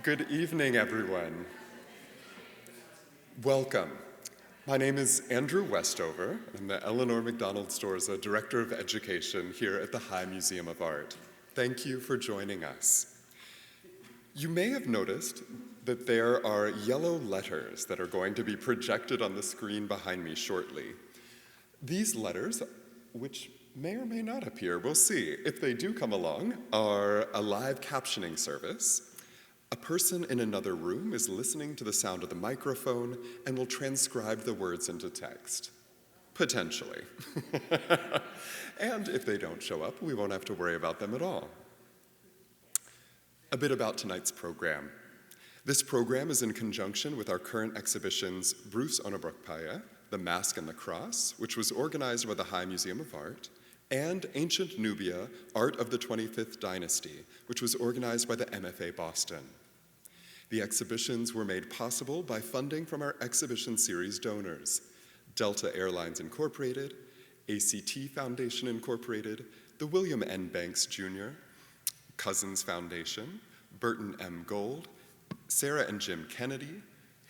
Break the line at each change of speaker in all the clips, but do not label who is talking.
Good evening, everyone. Welcome. My name is Andrew Westover. I'm the Eleanor McDonald Storza Director of Education here at the High Museum of Art. Thank you for joining us. You may have noticed that there are yellow letters that are going to be projected on the screen behind me shortly. These letters, which may or may not appear, we'll see, if they do come along, are a live captioning service. A person in another room is listening to the sound of the microphone and will transcribe the words into text. Potentially. And if they don't show up, we won't have to worry about them at all. A bit about tonight's program. This program is in conjunction with our current exhibitions Bruce Onobrakpeya, The Mask and the Cross, which was organized by the High Museum of Art, and Ancient Nubia, Art of the 25th Dynasty, which was organized by the MFA Boston. The exhibitions were made possible by funding from our exhibition series donors, Delta Airlines Incorporated, ACT Foundation Incorporated, the William N. Banks Jr., Cousins Foundation, Burton M. Gold, Sarah and Jim Kennedy,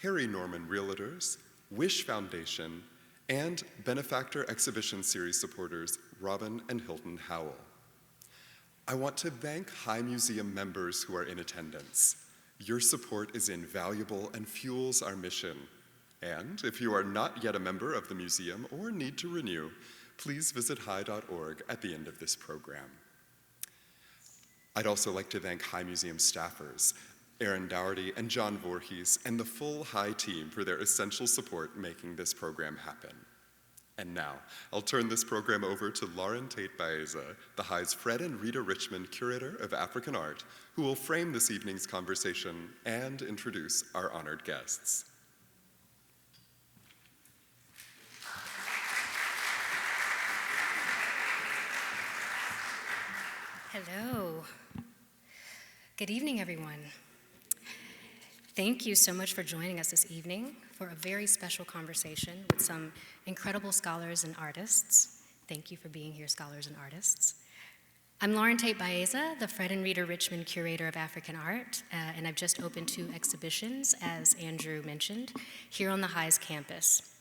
Harry Norman Realtors, Wish Foundation, and Benefactor Exhibition Series supporters Robin and Hilton Howell. I want to thank High Museum members who are in attendance. Your support is invaluable and fuels our mission. And if you are not yet a member of the museum or need to renew, please visit high.org at the end of this program. I'd also like to thank High Museum staffers, Aaron Dougherty and John Voorhees, and the full High team for their essential support making this program happen. And now, I'll turn this program over to Lauren Tate Baeza, the High's Fred and Rita Richman Curator of African Art, who will frame this evening's conversation and introduce our honored guests.
Hello. Good evening, everyone. Thank you so much for joining us this evening for a very special conversation with some incredible scholars and artists. Thank you for being here, scholars and artists. I'm Lauren Tate Baeza, the Fred and Rita Richman Curator of African Art, and I've just opened 2 exhibitions, as Andrew mentioned, here on the High's campus.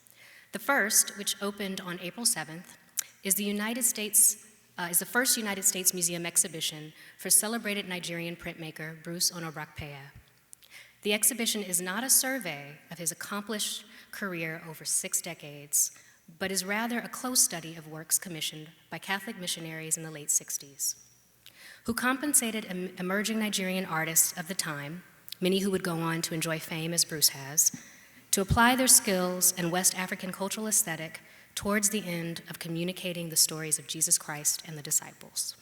The first, which opened on April 7th, is the first United States Museum exhibition for celebrated Nigerian printmaker Bruce Onobrakpeya. The exhibition is not a survey of his accomplished career over 6 decades, but is rather a close study of works commissioned by Catholic missionaries in the late 60s, who compensated emerging Nigerian artists of the time, many who would go on to enjoy fame as Bruce has, to apply their skills and West African cultural aesthetic towards the end of communicating the stories of Jesus Christ and the disciples.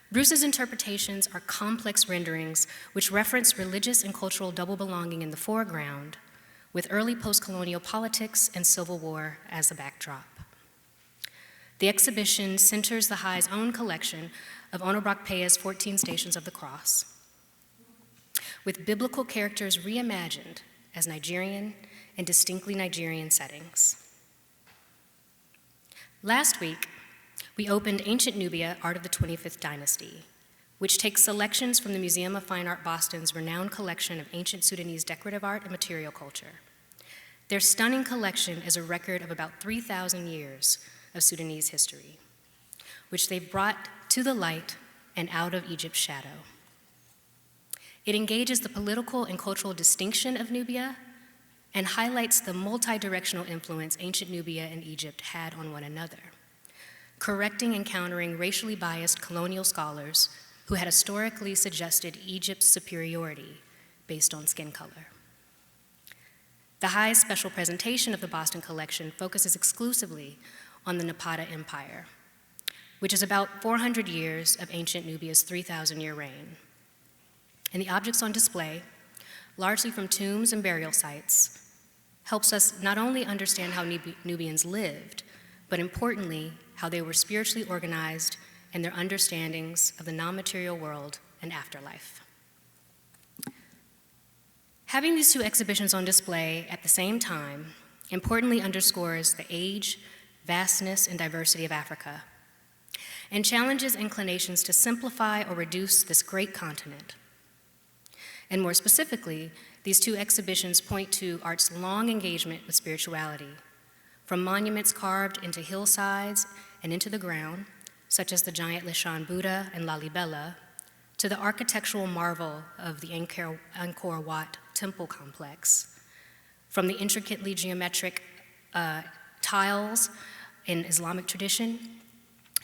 Bruce's interpretations are complex renderings which reference religious and cultural double belonging in the foreground, with early post-colonial politics and civil war as a backdrop. The exhibition centers the High's own collection of Onobrakpeya's 14 Stations of the Cross, with biblical characters reimagined as Nigerian and distinctly Nigerian settings. Last week, we opened Ancient Nubia, Art of the 25th Dynasty, which takes selections from the Museum of Fine Art Boston's renowned collection of ancient Sudanese decorative art and material culture. Their stunning collection is a record of about 3,000 years of Sudanese history, which they've brought to the light and out of Egypt's shadow. It engages the political and cultural distinction of Nubia and highlights the multi-directional influence ancient Nubia and Egypt had on one another, correcting and countering racially biased colonial scholars who had historically suggested Egypt's superiority based on skin color. The High's special presentation of the Boston collection focuses exclusively on the Napata Empire, which is about 400 years of ancient Nubia's 3,000-year reign. And the objects on display, largely from tombs and burial sites, helps us not only understand how Nubians lived, but importantly, how they were spiritually organized and their understandings of the non-material world and afterlife. Having these 2 exhibitions on display at the same time importantly underscores the age, vastness, and diversity of Africa, and challenges inclinations to simplify or reduce this great continent. And more specifically, these two exhibitions point to art's long engagement with spirituality, from monuments carved into hillsides and into the ground, such as the giant Lishan Buddha and Lalibela, to the architectural marvel of the Angkor Wat temple complex, from the intricately geometric tiles in Islamic tradition,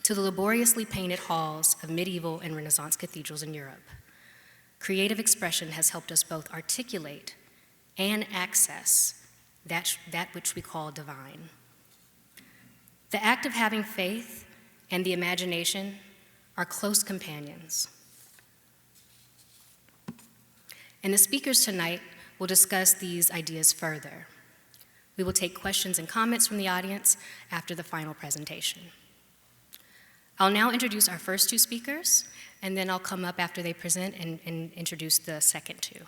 to the laboriously painted halls of medieval and Renaissance cathedrals in Europe. Creative expression has helped us both articulate and access that which we call divine. The act of having faith and the imagination are close companions. And the speakers tonight will discuss these ideas further. We will take questions and comments from the audience after the final presentation. I'll now introduce our first two speakers, and then I'll come up after they present and introduce the second two.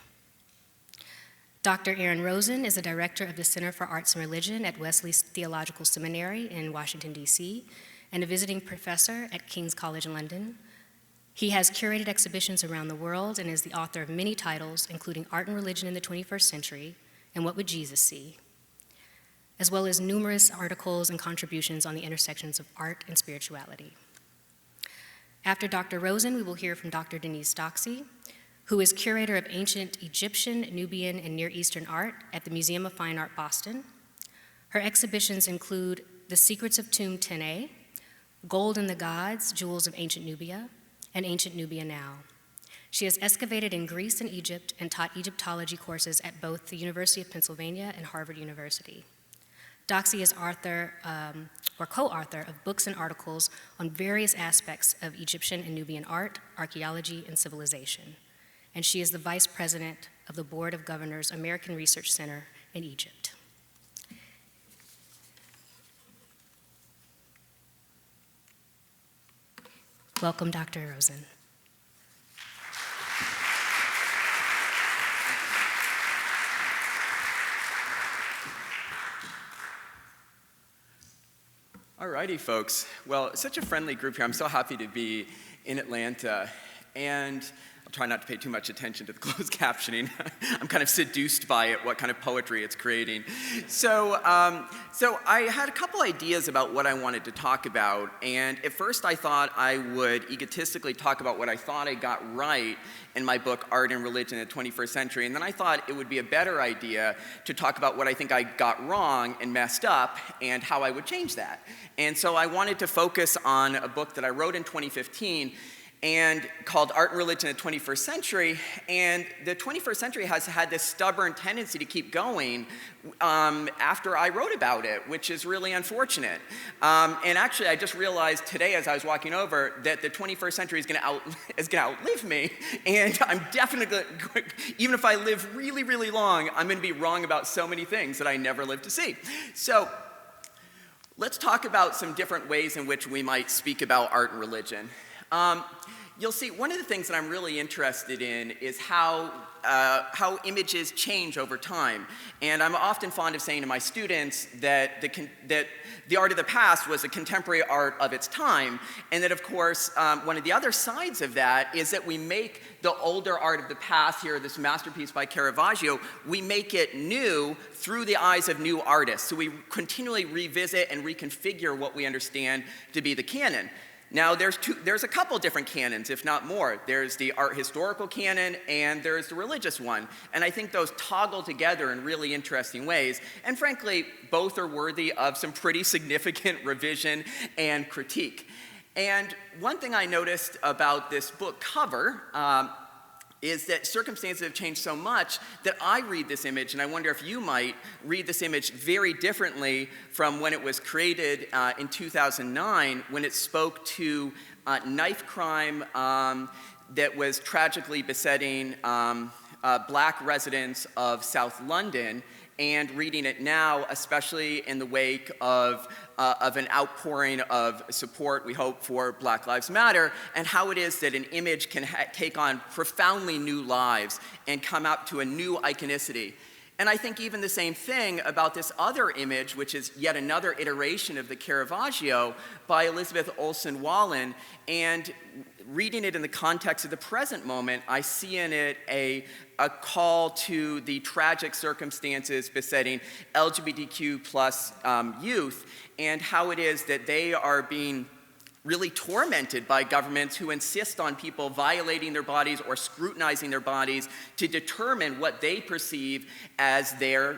Dr. Aaron Rosen is the director of the Center for Arts and Religion at Wesley Theological Seminary in Washington, D.C., and a visiting professor at King's College London. He has curated exhibitions around the world and is the author of many titles, including Art and Religion in the 21st Century and What Would Jesus See?, as well as numerous articles and contributions on the intersections of art and spirituality. After Dr. Rosen, we will hear from Dr. Denise Stocksy, who is curator of ancient Egyptian, Nubian, and Near Eastern art at the Museum of Fine Art, Boston. Her exhibitions include The Secrets of Tomb 10A, Gold and the Gods, Jewels of Ancient Nubia, and Ancient Nubia Now. She has excavated in Greece and Egypt and taught Egyptology courses at both the University of Pennsylvania and Harvard University. Stocksy is author or co-author of books and articles on various aspects of Egyptian and Nubian art, archaeology, and civilization. And she is the vice president of the Board of Governors American Research Center in Egypt. Welcome, Dr. Rosen.
All righty, folks. Well, it's such a friendly group here. I'm so happy to be in Atlanta. And I'll try not to pay too much attention to the closed captioning. I'm kind of seduced by it, what kind of poetry it's creating. So I had a couple ideas about what I wanted to talk about. And at first I thought I would egotistically talk about what I thought I got right in my book, Art and Religion in the 21st Century. And then I thought it would be a better idea to talk about what I think I got wrong and messed up and how I would change that. And so I wanted to focus on a book that I wrote in 2015 and called Art and Religion in the 21st Century. And the 21st century has had this stubborn tendency to keep going after I wrote about it, which is really unfortunate. And actually, I just realized today as I was walking over that the 21st century is gonna outlive me. And I'm definitely, even if I live really, really long, I'm gonna be wrong about so many things that I never lived to see. So let's talk about some different ways in which we might speak about art and religion. You'll see one of the things that I'm really interested in is how images change over time. And I'm often fond of saying to my students that the art of the past was a contemporary art of its time, and that, of course, one of the other sides of that is that we make the older art of the past, here, this masterpiece by Caravaggio, we make it new through the eyes of new artists. So we continually revisit and reconfigure what we understand to be the canon. Now, there's a couple different canons, if not more. There's the art historical canon, and there's the religious one. And I think those toggle together in really interesting ways. And frankly, both are worthy of some pretty significant revision and critique. And one thing I noticed about this book cover is that circumstances have changed so much that I read this image, and I wonder if you might read this image very differently from when it was created in 2009, when it spoke to knife crime that was tragically besetting black residents of South London, and reading it now, especially in the wake of an outpouring of support, we hope, for Black Lives Matter, and how it is that an image can take on profoundly new lives and come up to a new iconicity. And I think even the same thing about this other image, which is yet another iteration of the Caravaggio by Elizabeth Olsen Wallen. And reading it in the context of the present moment, I see in it a call to the tragic circumstances besetting LGBTQ plus youth, and how it is that they are being really tormented by governments who insist on people violating their bodies or scrutinizing their bodies to determine what they perceive as their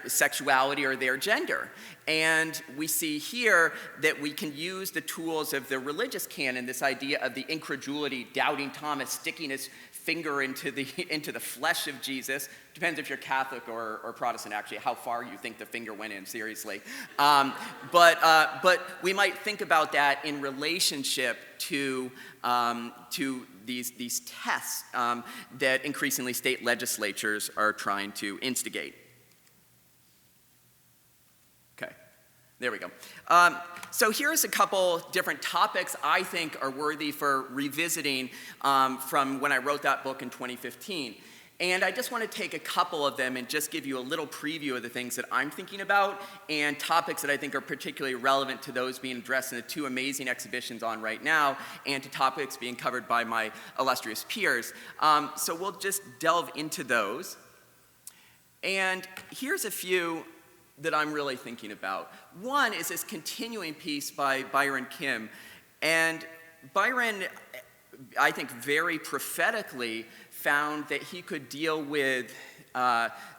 sexuality or their gender. And we see here that we can use the tools of the religious canon, this idea of the incredulity, doubting Thomas, sticking his finger into the flesh of Jesus. Depends if you're Catholic or Protestant, actually, how far you think the finger went in, seriously. But we might think about that in relationship to these tests that increasingly state legislatures are trying to instigate. Okay, there we go. So here's a couple different topics I think are worthy for revisiting from when I wrote that book in 2015. And I just want to take a couple of them and just give you a little preview of the things that I'm thinking about and topics that I think are particularly relevant to those being addressed in the two amazing exhibitions on right now and to topics being covered by my illustrious peers. So we'll just delve into those. And here's a few that I'm really thinking about. One is this continuing piece by Byron Kim. And Byron, I think very prophetically, found that he could deal with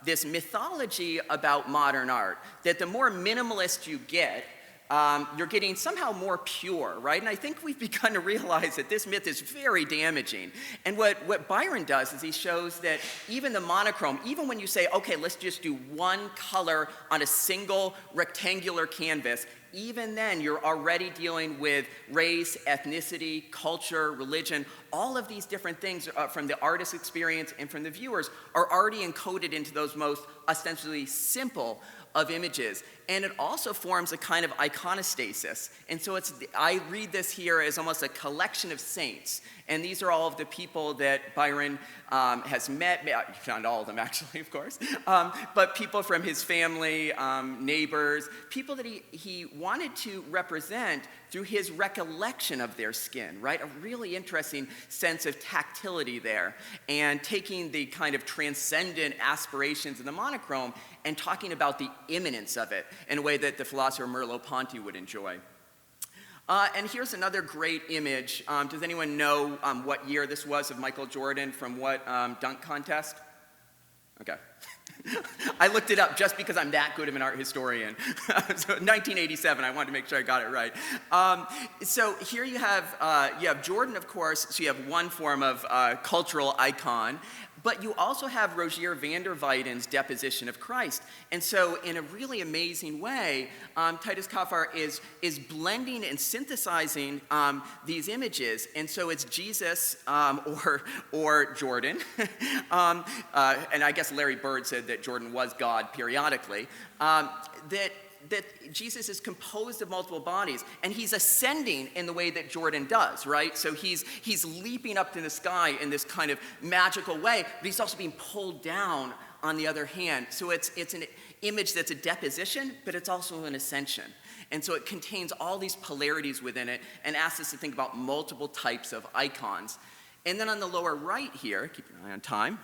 this mythology about modern art, that the more minimalist you get, you're getting somehow more pure, right? And I think we've begun to realize that this myth is very damaging. And what Byron does is he shows that even the monochrome, even when you say, okay, let's just do one color on a single rectangular canvas, even then you're already dealing with race, ethnicity, culture, religion. All of these different things from the artist's experience and from the viewers are already encoded into those most ostensibly simple of images. And it also forms a kind of iconostasis. And so I read this here as almost a collection of saints. And these are all of the people that Byron has met. You found all of them, actually, of course. But people from his family, neighbors, people that he wanted to represent through his recollection of their skin, right? A really interesting sense of tactility there. And taking the kind of transcendent aspirations of the monochrome and talking about the immanence of it in a way that the philosopher Merleau-Ponty would enjoy. And here's another great image. Does anyone know what year this was of Michael Jordan from what dunk contest? Okay. I looked it up just because I'm that good of an art historian. So 1987, I wanted to make sure I got it right. So here you have Jordan, of course, so you have one form of cultural icon, but you also have Rogier van der Weyden's deposition of Christ. And so in a really amazing way, Titus Kaufar is blending and synthesizing these images. And so it's Jesus or Jordan. And I guess Larry Bird said that Jordan was God periodically. That Jesus is composed of multiple bodies, and he's ascending in the way that Jordan does, right? So he's leaping up to the sky in this kind of magical way, but he's also being pulled down on the other hand. So it's an image that's a deposition, but it's also an ascension. And so it contains all these polarities within it and asks us to think about multiple types of icons. And then on the lower right here, keep an eye on time,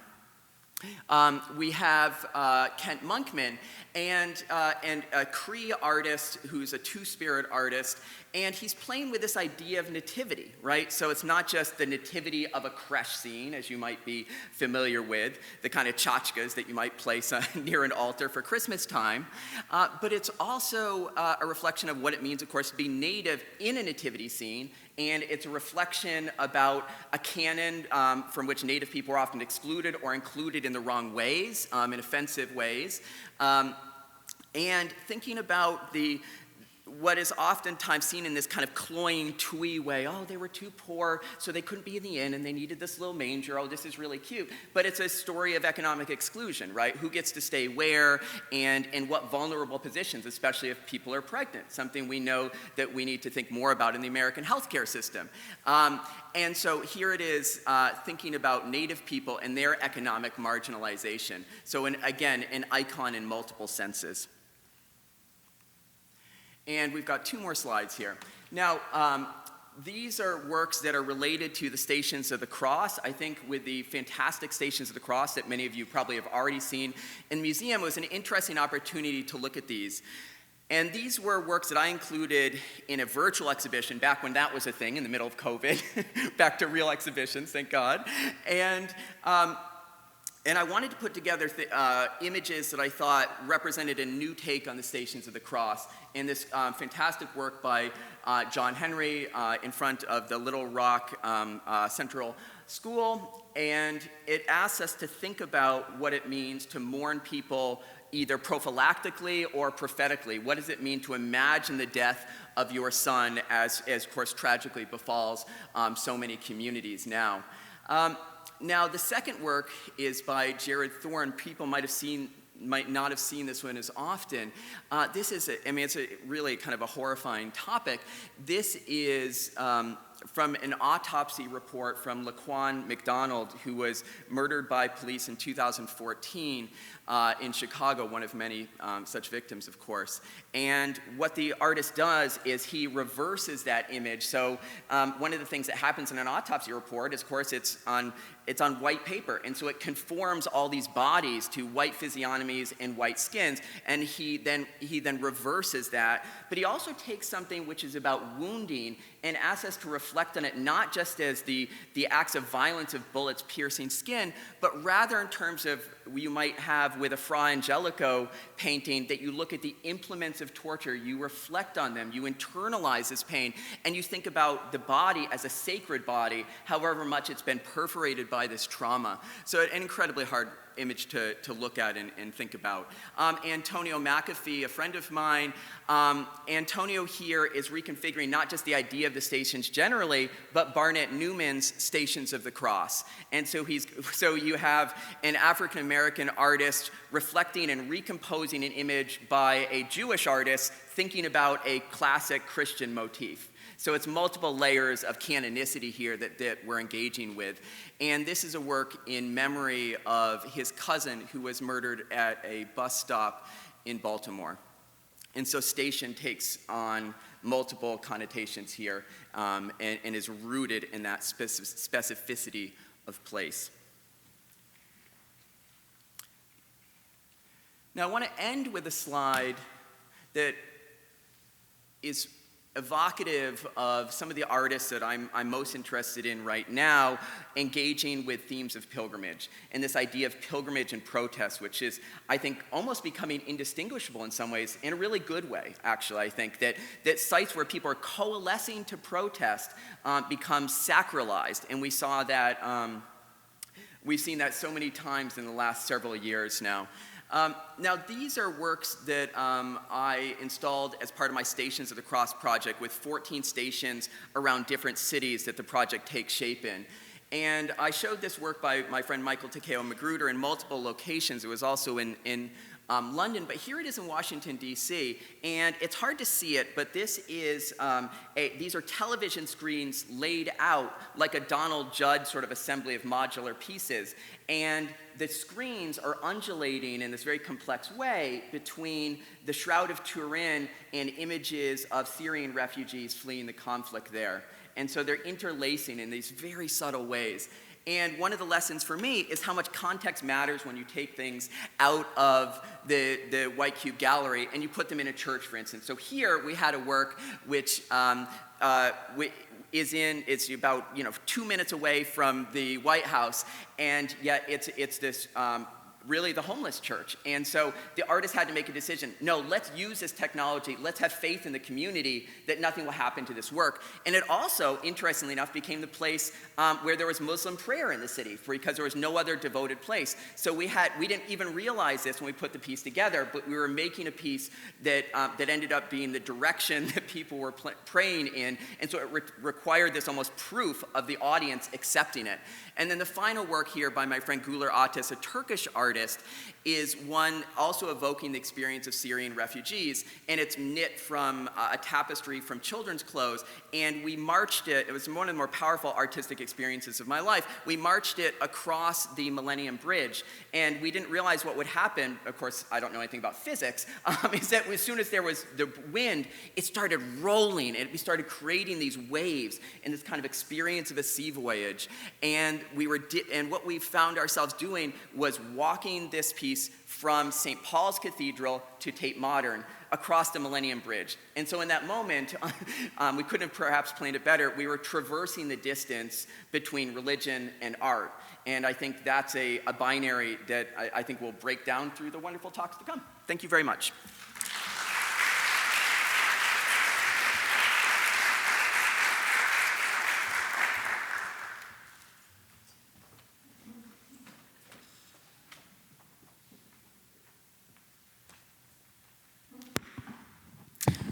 we have Kent Monkman and a Cree artist who's a two-spirit artist, and he's playing with this idea of nativity, right? So it's not just the nativity of a creche scene, as you might be familiar with, the kind of tchotchkes that you might place near an altar for Christmas time, but it's also a reflection of what it means, of course, to be native in a nativity scene. And it's a reflection about a canon from which Native people are often excluded or included in the wrong ways, in offensive ways. And thinking about what is oftentimes seen in this kind of cloying, twee way, oh, they were too poor, so they couldn't be in the inn, and they needed this little manger, oh, this is really cute. But it's a story of economic exclusion, right? Who gets to stay where, and in what vulnerable positions, especially if people are pregnant, something we know that we need to think more about in the American healthcare system. And so here it is thinking about Native people and their economic marginalization. So again, an icon in multiple senses. And we've got 2 more slides here. Now, these are works that are related to the Stations of the Cross. I think with the fantastic Stations of the Cross that many of you probably have already seen in the museum, it was an interesting opportunity to look at these. And these were works that I included in a virtual exhibition back when that was a thing in the middle of COVID, back to real exhibitions, thank God. And I wanted to put together images that I thought represented a new take on the Stations of the Cross. And this fantastic work by John Henry in front of the Little Rock Central School. And it asks us to think about what it means to mourn people either prophylactically or prophetically. What does it mean to imagine the death of your son, as of course tragically befalls so many communities now? Now, the second work is by Jared Thorne. People might not have seen this one as often. This is, it's a really kind of a horrifying topic. This is from an autopsy report from Laquan McDonald, who was murdered by police in 2014 in Chicago, one of many such victims, of course. And what the artist does is he reverses that image. So one of the things that happens in an autopsy report is, of course, it's on white paper, and so it conforms all these bodies to white physiognomies and white skins, and he then reverses that. But he also takes something which is about wounding and asks us to reflect on it not just as the acts of violence of bullets piercing skin, but rather in terms of you might have with a Fra Angelico painting, that you look at the implements of torture, you reflect on them, you internalize this pain, and you think about the body as a sacred body, however much it's been perforated by this trauma. So an incredibly hard image to look at and think about. Antonio McAfee, a friend of mine, Antonio here is reconfiguring not just the idea of the stations generally, but Barnett Newman's Stations of the Cross. And so you have an African-American artist reflecting and recomposing an image by a Jewish artist thinking about a classic Christian motif. So it's multiple layers of canonicity here that we're engaging with. And this is a work in memory of his cousin who was murdered at a bus stop in Baltimore. And so station takes on multiple connotations here and is rooted in that specificity of place. Now I want to end with a slide that is evocative of some of the artists that I'm most interested in right now, engaging with themes of pilgrimage, and this idea of pilgrimage and protest, which is, I think, almost becoming indistinguishable in some ways, in a really good way, actually. I think that sites where people are coalescing to protest become sacralized, and we saw that, we've seen that so many times in the last several years now. Now, these are works that I installed as part of my Stations of the Cross project, with 14 stations around different cities that the project takes shape in. And I showed this work by my friend Michael Takeo Magruder in multiple locations. It was also in London, but here it is in Washington, D.C., and it's hard to see it, but this is these are television screens laid out like a Donald Judd sort of assembly of modular pieces, and the screens are undulating in this very complex way between the Shroud of Turin and images of Syrian refugees fleeing the conflict there. And so they're interlacing in these very subtle ways. And one of the lessons for me is how much context matters when you take things out of the White Cube Gallery and you put them in a church, for instance. So here we had a work which it's about 2 minutes away from the White House, and yet it's this really the homeless church. And so the artist had to make a decision. No, let's use this technology. Let's have faith in the community that nothing will happen to this work. And it also, interestingly enough, became the place where there was Muslim prayer in the city because there was no other devoted place. So we didn't even realize this when we put the piece together, but we were making a piece that ended up being the direction that people were praying in. And so it required this almost proof of the audience accepting it. And then the final work here by my friend Güler Atis, a Turkish artist, is one also evoking the experience of Syrian refugees, and it's knit from a tapestry from children's clothes, and we marched it. It was one of the more powerful artistic experiences of my life. We marched it across the Millennium Bridge, and we didn't realize what would happen. Of course, I don't know anything about physics, is that as soon as there was the wind, it started rolling, and we started creating these waves and this kind of experience of a sea voyage. And what we found ourselves doing was walking this piece from St. Paul's Cathedral to Tate Modern across the Millennium Bridge. And so in that moment, we couldn't have perhaps planned it better. We were traversing the distance between religion and art. And I think that's a binary that I think will break down through the wonderful talks to come. Thank you very much.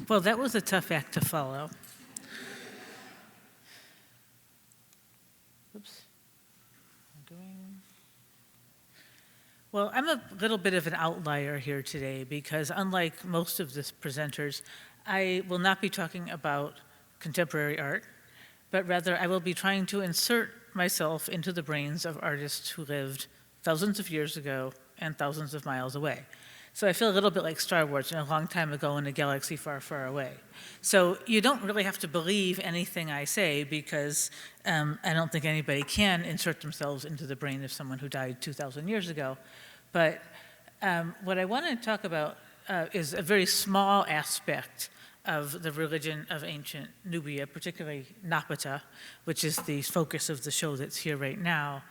Well, that was a tough act to follow. Oops. Well, I'm a little bit of an outlier here today because unlike most of the presenters, I will not be talking about contemporary art, but rather I will be trying to insert myself into the brains of artists who lived thousands of years ago and thousands of miles away. So I feel a little bit like Star Wars, a long time ago in a galaxy far, far away. So you don't really have to believe anything I say because I don't think anybody can insert themselves into the brain of someone who died 2,000 years ago. But what I want to talk about is a very small aspect of the religion of ancient Nubia, particularly Napata, which is the focus of the show that's here right now.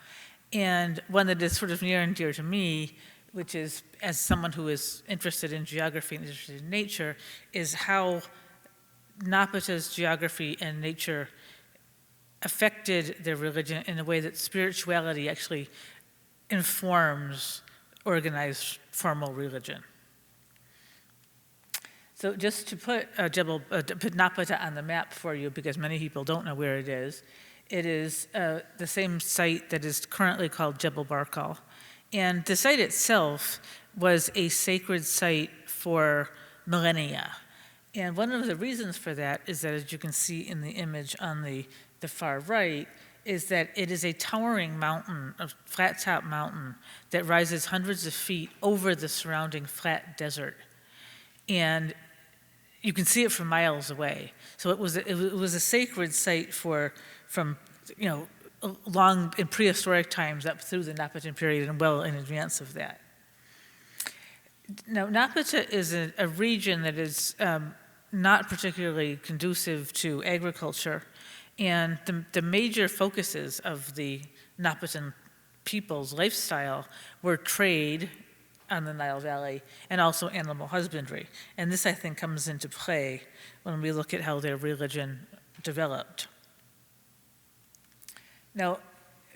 And one that is sort of near and dear to me, which is, as someone who is interested in geography and interested in nature, is how Napata's geography and nature affected their religion in a way that spirituality actually informs organized formal religion. So just to put Napata on the map for you, because many people don't know where it is the same site that is currently called Jebel Barkal. And the site itself was a sacred site for millennia. And one of the reasons for that is that, as you can see in the image on the far right, is that it is a towering mountain, a flat-top mountain, that rises hundreds of feet over the surrounding flat desert. And you can see it from miles away. So it was a sacred site from long in prehistoric times up through the Napatan period and well in advance of that. Now, Napata is a region that is not particularly conducive to agriculture, and the major focuses of the Napatan people's lifestyle were trade on the Nile Valley and also animal husbandry. And this, I think, comes into play when we look at how their religion developed. Now,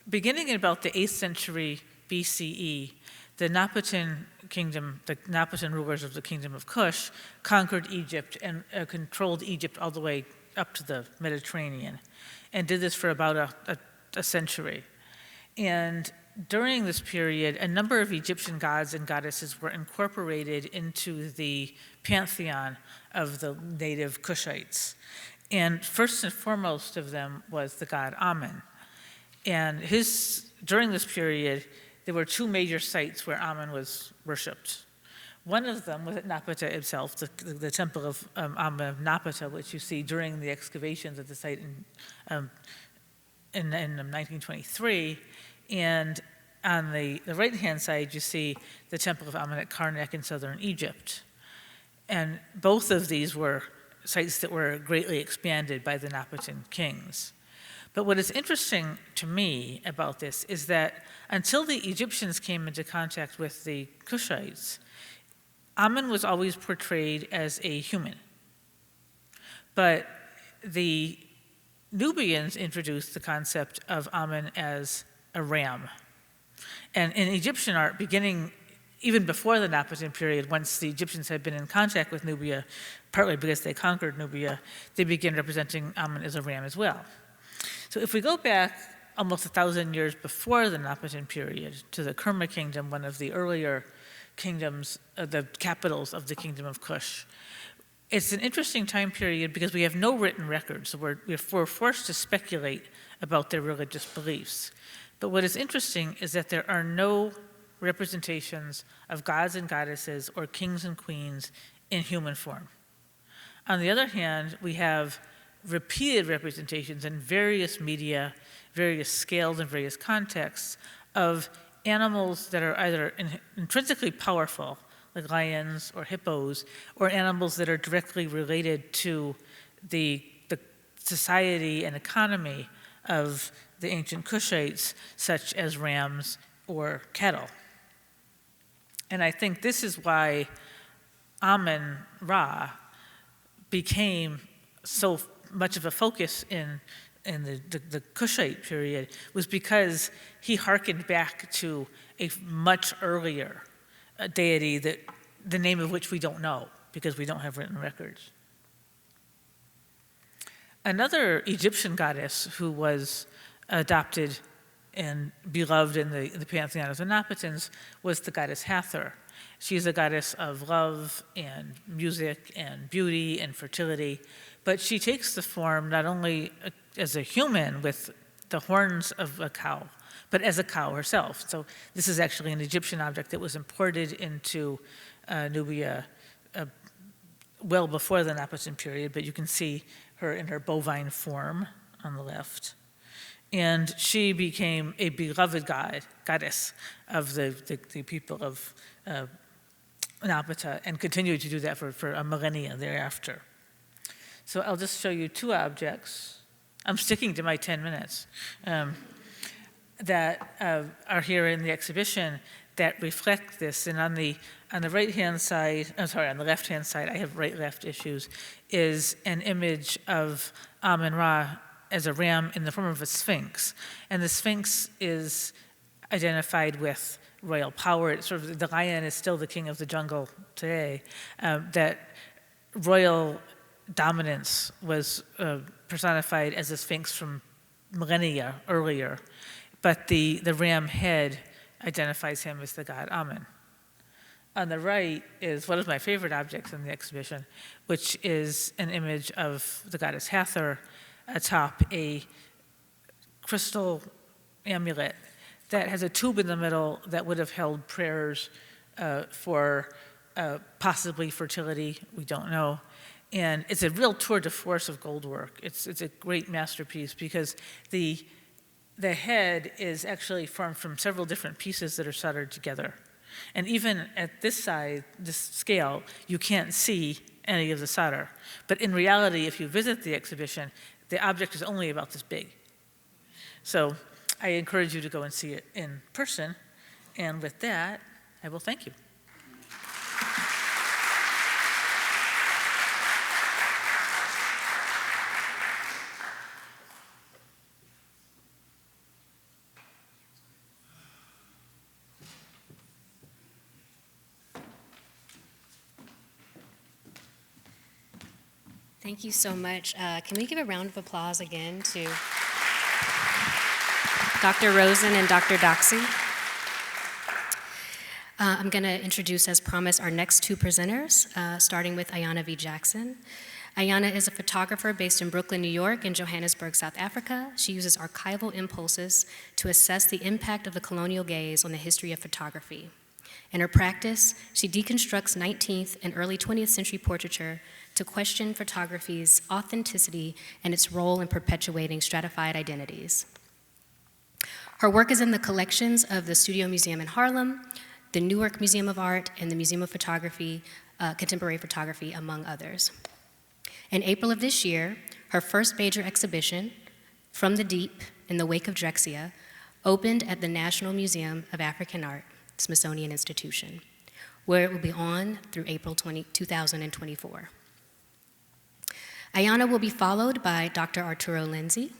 beginning in about the 8th century BCE, the Napatan kingdom, the Napatan rulers of the kingdom of Kush, conquered Egypt and controlled Egypt all the way up to the Mediterranean, and did this for about a century. And during this period, a number of Egyptian gods and goddesses were incorporated into the pantheon of the native Kushites. And first and foremost of them was the god Amun. And during this period, there were two major sites where Amun was worshipped. One of them was at Napata itself, the temple of Amun of Napata, which you see during the excavations of the site in 1923. And on the right-hand side, you see the temple of Amun at Karnak in southern Egypt. And both of these were sites that were greatly expanded by the Napatan kings. But what is interesting to me about this is that until the Egyptians came into contact with the Kushites, Amen was always portrayed as a human. But the Nubians introduced the concept of Amen as a ram. And in Egyptian art, beginning even before the Napatan period, once the Egyptians had been in contact with Nubia, partly because they conquered Nubia, they began representing Amen as a ram as well. So if we go back almost 1,000 years before the Napatan period to the Kerma kingdom, one of the earlier kingdoms, the capitals of the kingdom of Kush, it's an interesting time period because we have no written records, so we're forced to speculate about their religious beliefs. But what is interesting is that there are no representations of gods and goddesses or kings and queens in human form. On the other hand, we have repeated representations in various media, various scales and various contexts of animals that are either intrinsically powerful, like lions or hippos, or animals that are directly related to the society and economy of the ancient Kushites, such as rams or cattle. And I think this is why Amen-Ra became so much of a focus in the Kushite period, was because he hearkened back to a much earlier deity, that the name of which we don't know because we don't have written records. Another Egyptian goddess who was adopted and beloved in the pantheon of the Napatans was the goddess Hathor. She's a goddess of love and music and beauty and fertility, but she takes the form not only as a human with the horns of a cow, but as a cow herself. So this is actually an Egyptian object that was imported into Nubia well before the Napatan period, but you can see her in her bovine form on the left. And she became a beloved goddess of the people of Napata, and continued to do that for a millennia thereafter. So I'll just show you two objects. I'm sticking to my 10 minutes. That are here in the exhibition that reflect this. And on the right-hand side, on the left-hand side, I have right-left issues, is an image of Amen-Ra as a ram in the form of a sphinx. And the sphinx is identified with royal power. It's sort of, the lion is still the king of the jungle today. That royal dominance was personified as a sphinx from millennia earlier. But the ram head identifies him as the god Amen. On the right is one of my favorite objects in the exhibition, which is an image of the goddess Hathor atop a crystal amulet that has a tube in the middle that would have held prayers for possibly fertility, we don't know. And it's a real tour de force of gold work. It's a great masterpiece because the head is actually formed from several different pieces that are soldered together. And even at this side, this scale, you can't see any of the solder. But in reality, if you visit the exhibition, the object is only about this big. So I encourage you to go and see it in person. And with that, I will thank you.
Thank you so much. Can we give a round of applause again to Dr. Rosen and Dr. Doxey? I'm going to introduce, as promised, our next two presenters, starting with Ayana V. Jackson. Ayana is a photographer based in Brooklyn, New York, and Johannesburg, South Africa. She uses archival impulses to assess the impact of the colonial gaze on the history of photography. In her practice, she deconstructs 19th and early 20th century portraiture to question photography's authenticity and its role in perpetuating stratified identities. Her work is in the collections of the Studio Museum in Harlem, the Newark Museum of Art, and the Museum of Photography, Contemporary Photography, among others. In April of this year, her first major exhibition, From the Deep in the Wake of Drexcia opened at the National Museum of African Art, Smithsonian Institution, where it will be on through April 2024. Ayana will be followed by Dr. Arturo Lindsay.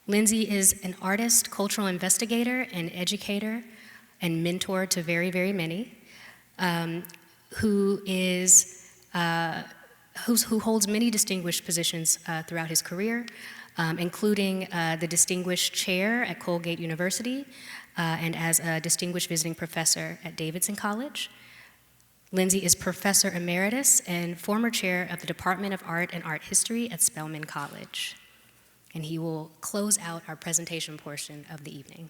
Lindsay is an artist, cultural investigator, and educator, and mentor to very, very many, who holds many distinguished positions throughout his career, including the distinguished chair at Colgate University and as a distinguished visiting professor at Davidson College. Lindsay is Professor Emeritus and former chair of the Department of Art and Art History at Spelman College. And he will close out our presentation portion of the evening.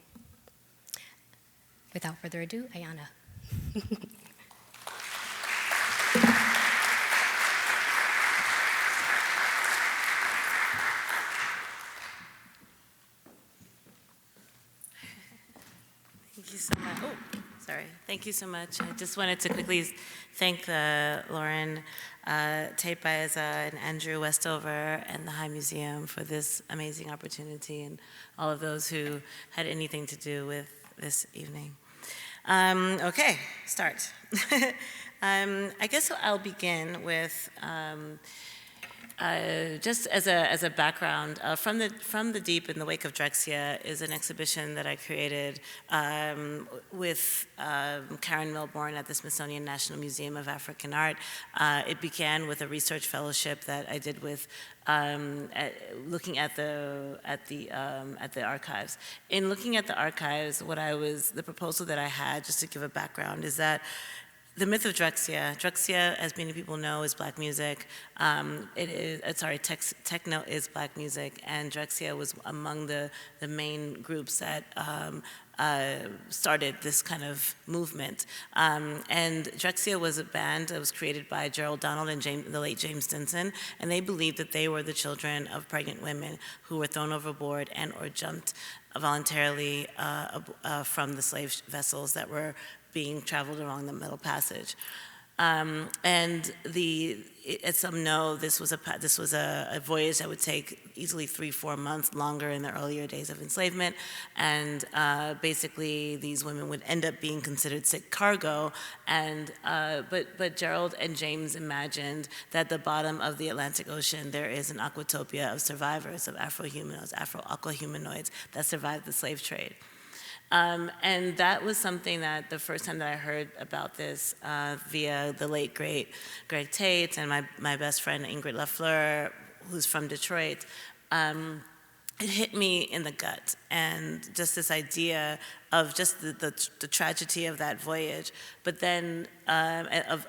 Without further ado, Ayana.
Thank you so much. Oh, sorry. Thank you so much. I just wanted to quickly thank Lauren Tate Baeza and Andrew Westover and the High Museum for this amazing opportunity, and all of those who had anything to do with this evening. Okay, start. I guess I'll begin with just as a background, From the Deep in the Wake of Drexcia is an exhibition that I created with Karen Milbourne at the Smithsonian National Museum of African Art. It began with a research fellowship that I did with looking at the archives. In looking at the archives, the proposal that I had, just to give a background, is that the myth of Drexcia. Drexcia, as many people know, is Black music. Techno is Black music, and Drexcia was among the main groups that started this kind of movement. And Drexcia was a band that was created by Gerald Donald and the late James Stinson, and they believed that they were the children of pregnant women who were thrown overboard and or jumped voluntarily from the slave vessels that were being traveled along the Middle Passage. As some know, this was a voyage that would take easily 3-4 months longer in the earlier days of enslavement, and basically these women would end up being considered sick cargo. And but Gerald and James imagined that at the bottom of the Atlantic Ocean there is an aquatopia of survivors, of Afro-aquahumanoids that survived the slave trade. And that was something that the first time that I heard about this via the late, great Greg Tate and my best friend Ingrid Lafleur, who's from Detroit, it hit me in the gut. And just this idea of just the tragedy of that voyage, but then of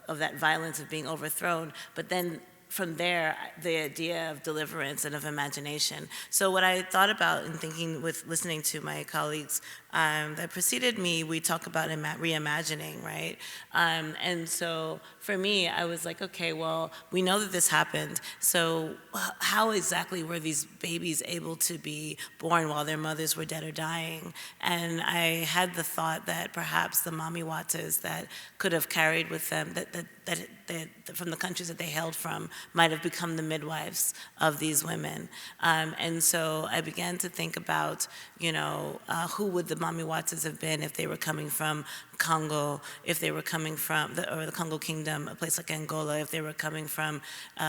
that violence of being overthrown, but then from there, the idea of deliverance and of imagination. So what I thought about in thinking with listening to my colleagues that preceded me, we talk about reimagining, right? And so for me, I was like, okay, well, we know that this happened. So how exactly were these babies able to be born while their mothers were dead or dying? And I had the thought that perhaps the Mami Watas that could have carried with them, that from the countries that they hailed from, might have become the midwives of these women. And so I began to think about, who would the Mami Watas have been if they were coming from Congo, if they were coming from the Congo Kingdom, a place like Angola, if they were coming from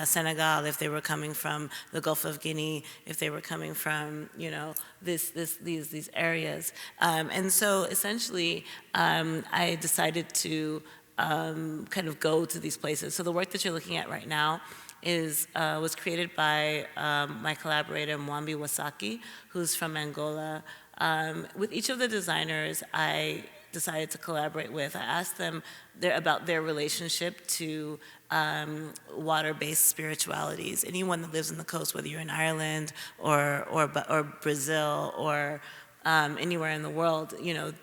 Senegal, if they were coming from the Gulf of Guinea, if they were coming from, these areas. And so essentially, I decided to kind of go to these places. So the work that you're looking at right now was created by my collaborator Mwambi Wasaki, who's from Angola. With each of the designers I decided to collaborate with, I asked them about their relationship to water-based spiritualities. Anyone that lives on the coast, whether you're in Ireland or Brazil or anywhere in the world,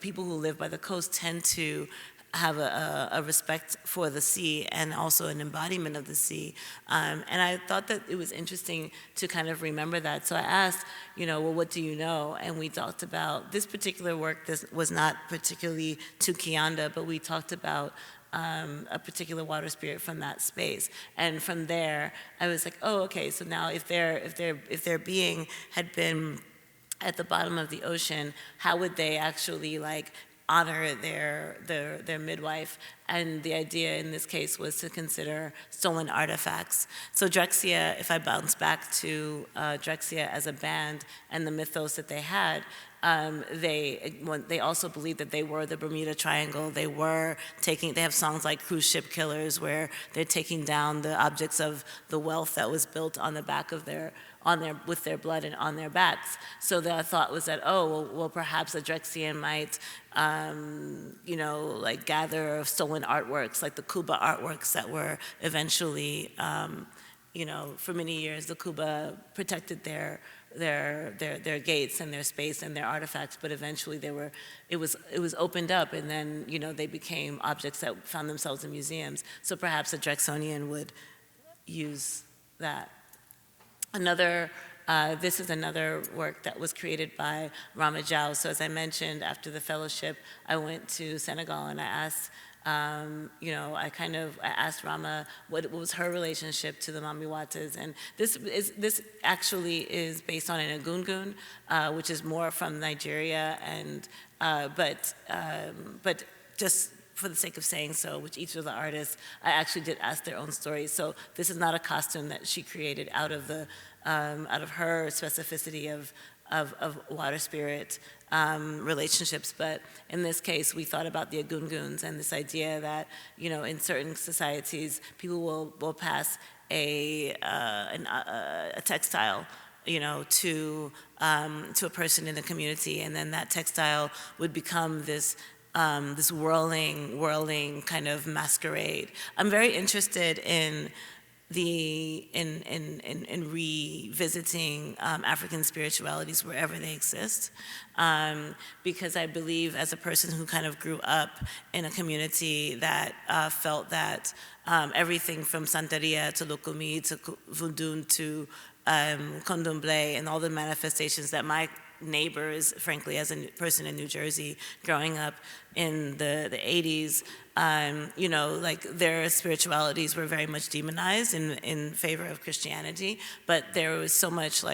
people who live by the coast tend to have a respect for the sea and also an embodiment of the sea. And I thought that it was interesting to kind of remember that. So I asked, well, what do you know? And we talked about this particular work. This was not particularly to Kianda, but we talked about a particular water spirit from that space. And from there, I was like, oh, okay, so now if their being had been at the bottom of the ocean, how would they actually honor their midwife? And the idea in this case was to consider stolen artifacts. So Drexciya, if I bounce back to Drexciya as a band and the mythos that they had, they also believed that they were the Bermuda Triangle. They have songs like Cruise Ship Killers, where they're taking down the objects of the wealth that was built on the back of with their blood and on their backs. So the thought was that, well, perhaps a Drexciyan might, gather stolen artworks, like the Kuba artworks that were eventually, for many years, the Kuba protected their gates and their space and their artifacts, but eventually it was opened up, and then they became objects that found themselves in museums. So perhaps a Drexonian would use that. This is another work that was created by Rama Jau. So as I mentioned, after the fellowship, I went to Senegal and I asked, I asked Rama what was her relationship to the Mamiwatas, and this actually is based on an Egungun, which is more from Nigeria, and but just for the sake of saying so, which each of the artists, I actually did ask their own stories. So this is not a costume that she created out of her specificity of water spirit relationships, but in this case, we thought about the Egunguns and this idea that, in certain societies, people will pass a textile, to a person in the community, and then that textile would become this whirling kind of masquerade. I'm very interested in revisiting African spiritualities wherever they exist, because I believe, as a person who kind of grew up in a community that felt that everything from Santeria to Lukumi to Vundun to Condomblé and all the manifestations that my neighbors, frankly, as a person in New Jersey growing up in the 80s, their spiritualities were very much demonized in favor of Christianity, but there was so much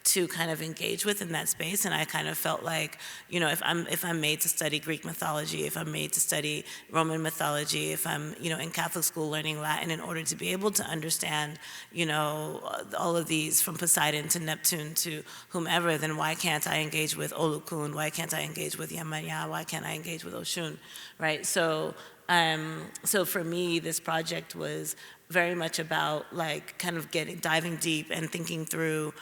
to kind of engage with in that space, and I kind of felt like, if I'm made to study Greek mythology, if I'm made to study Roman mythology, if I'm, in Catholic school learning Latin in order to be able to understand, all of these from Poseidon to Neptune to whomever, then why can't I engage with Olokun? Why can't I engage with Yamanya? Why can't I engage with Oshun, right? So for me, this project was very much about kind of diving deep and thinking through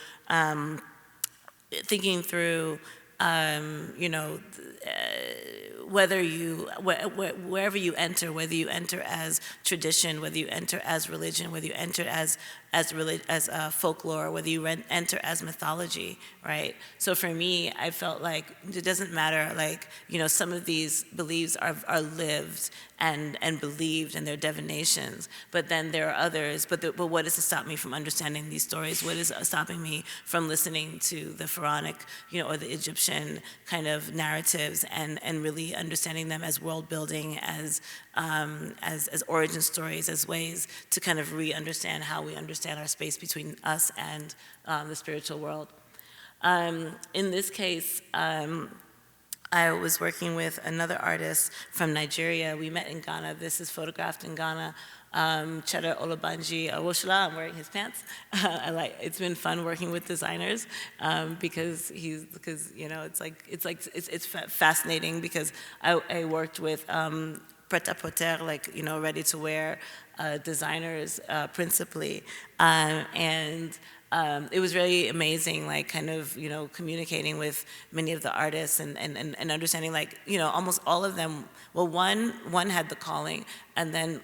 wherever you enter, whether you enter as tradition, whether you enter as religion, whether you enter as folklore, whether you enter as mythology, right? So for me, I felt like it doesn't matter, some of these beliefs are lived and believed, and they're divinations, but then there are others, but what is to stop me from understanding these stories? What is stopping me from listening to the Pharaonic, or the Egyptian kind of narratives and really understanding them as world building, as origin stories, as ways to kind of re-understand how we understand our space between us and the spiritual world. In this case, I was working with another artist from Nigeria. We met in Ghana. This is photographed in Ghana. Cheddar Olabanji Awoshola. I'm wearing his pants. It's been fun working with designers because it's fascinating, because I worked with pret-à-porter, ready to wear designers principally, and it was really amazing, like kind of, communicating with many of the artists and understanding, like, almost all of them, well, one had the calling, and then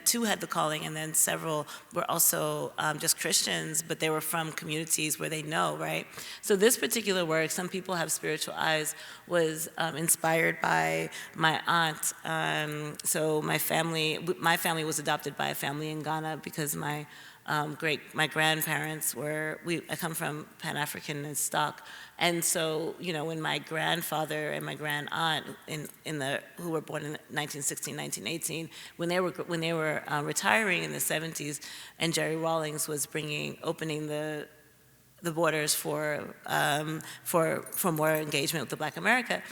two had the calling, and then several were also just Christians, but they were from communities where they know, right? So this particular work, Some People Have Spiritual Eyes, was inspired by my aunt. So my family was adopted by a family in Ghana because my grandparents I come from Pan-African stock, and so, when my grandfather and my grand aunt who were born in 1916, 1918, when they were retiring in the 70s, and Jerry Rawlings was opening the borders for more engagement with the Black America,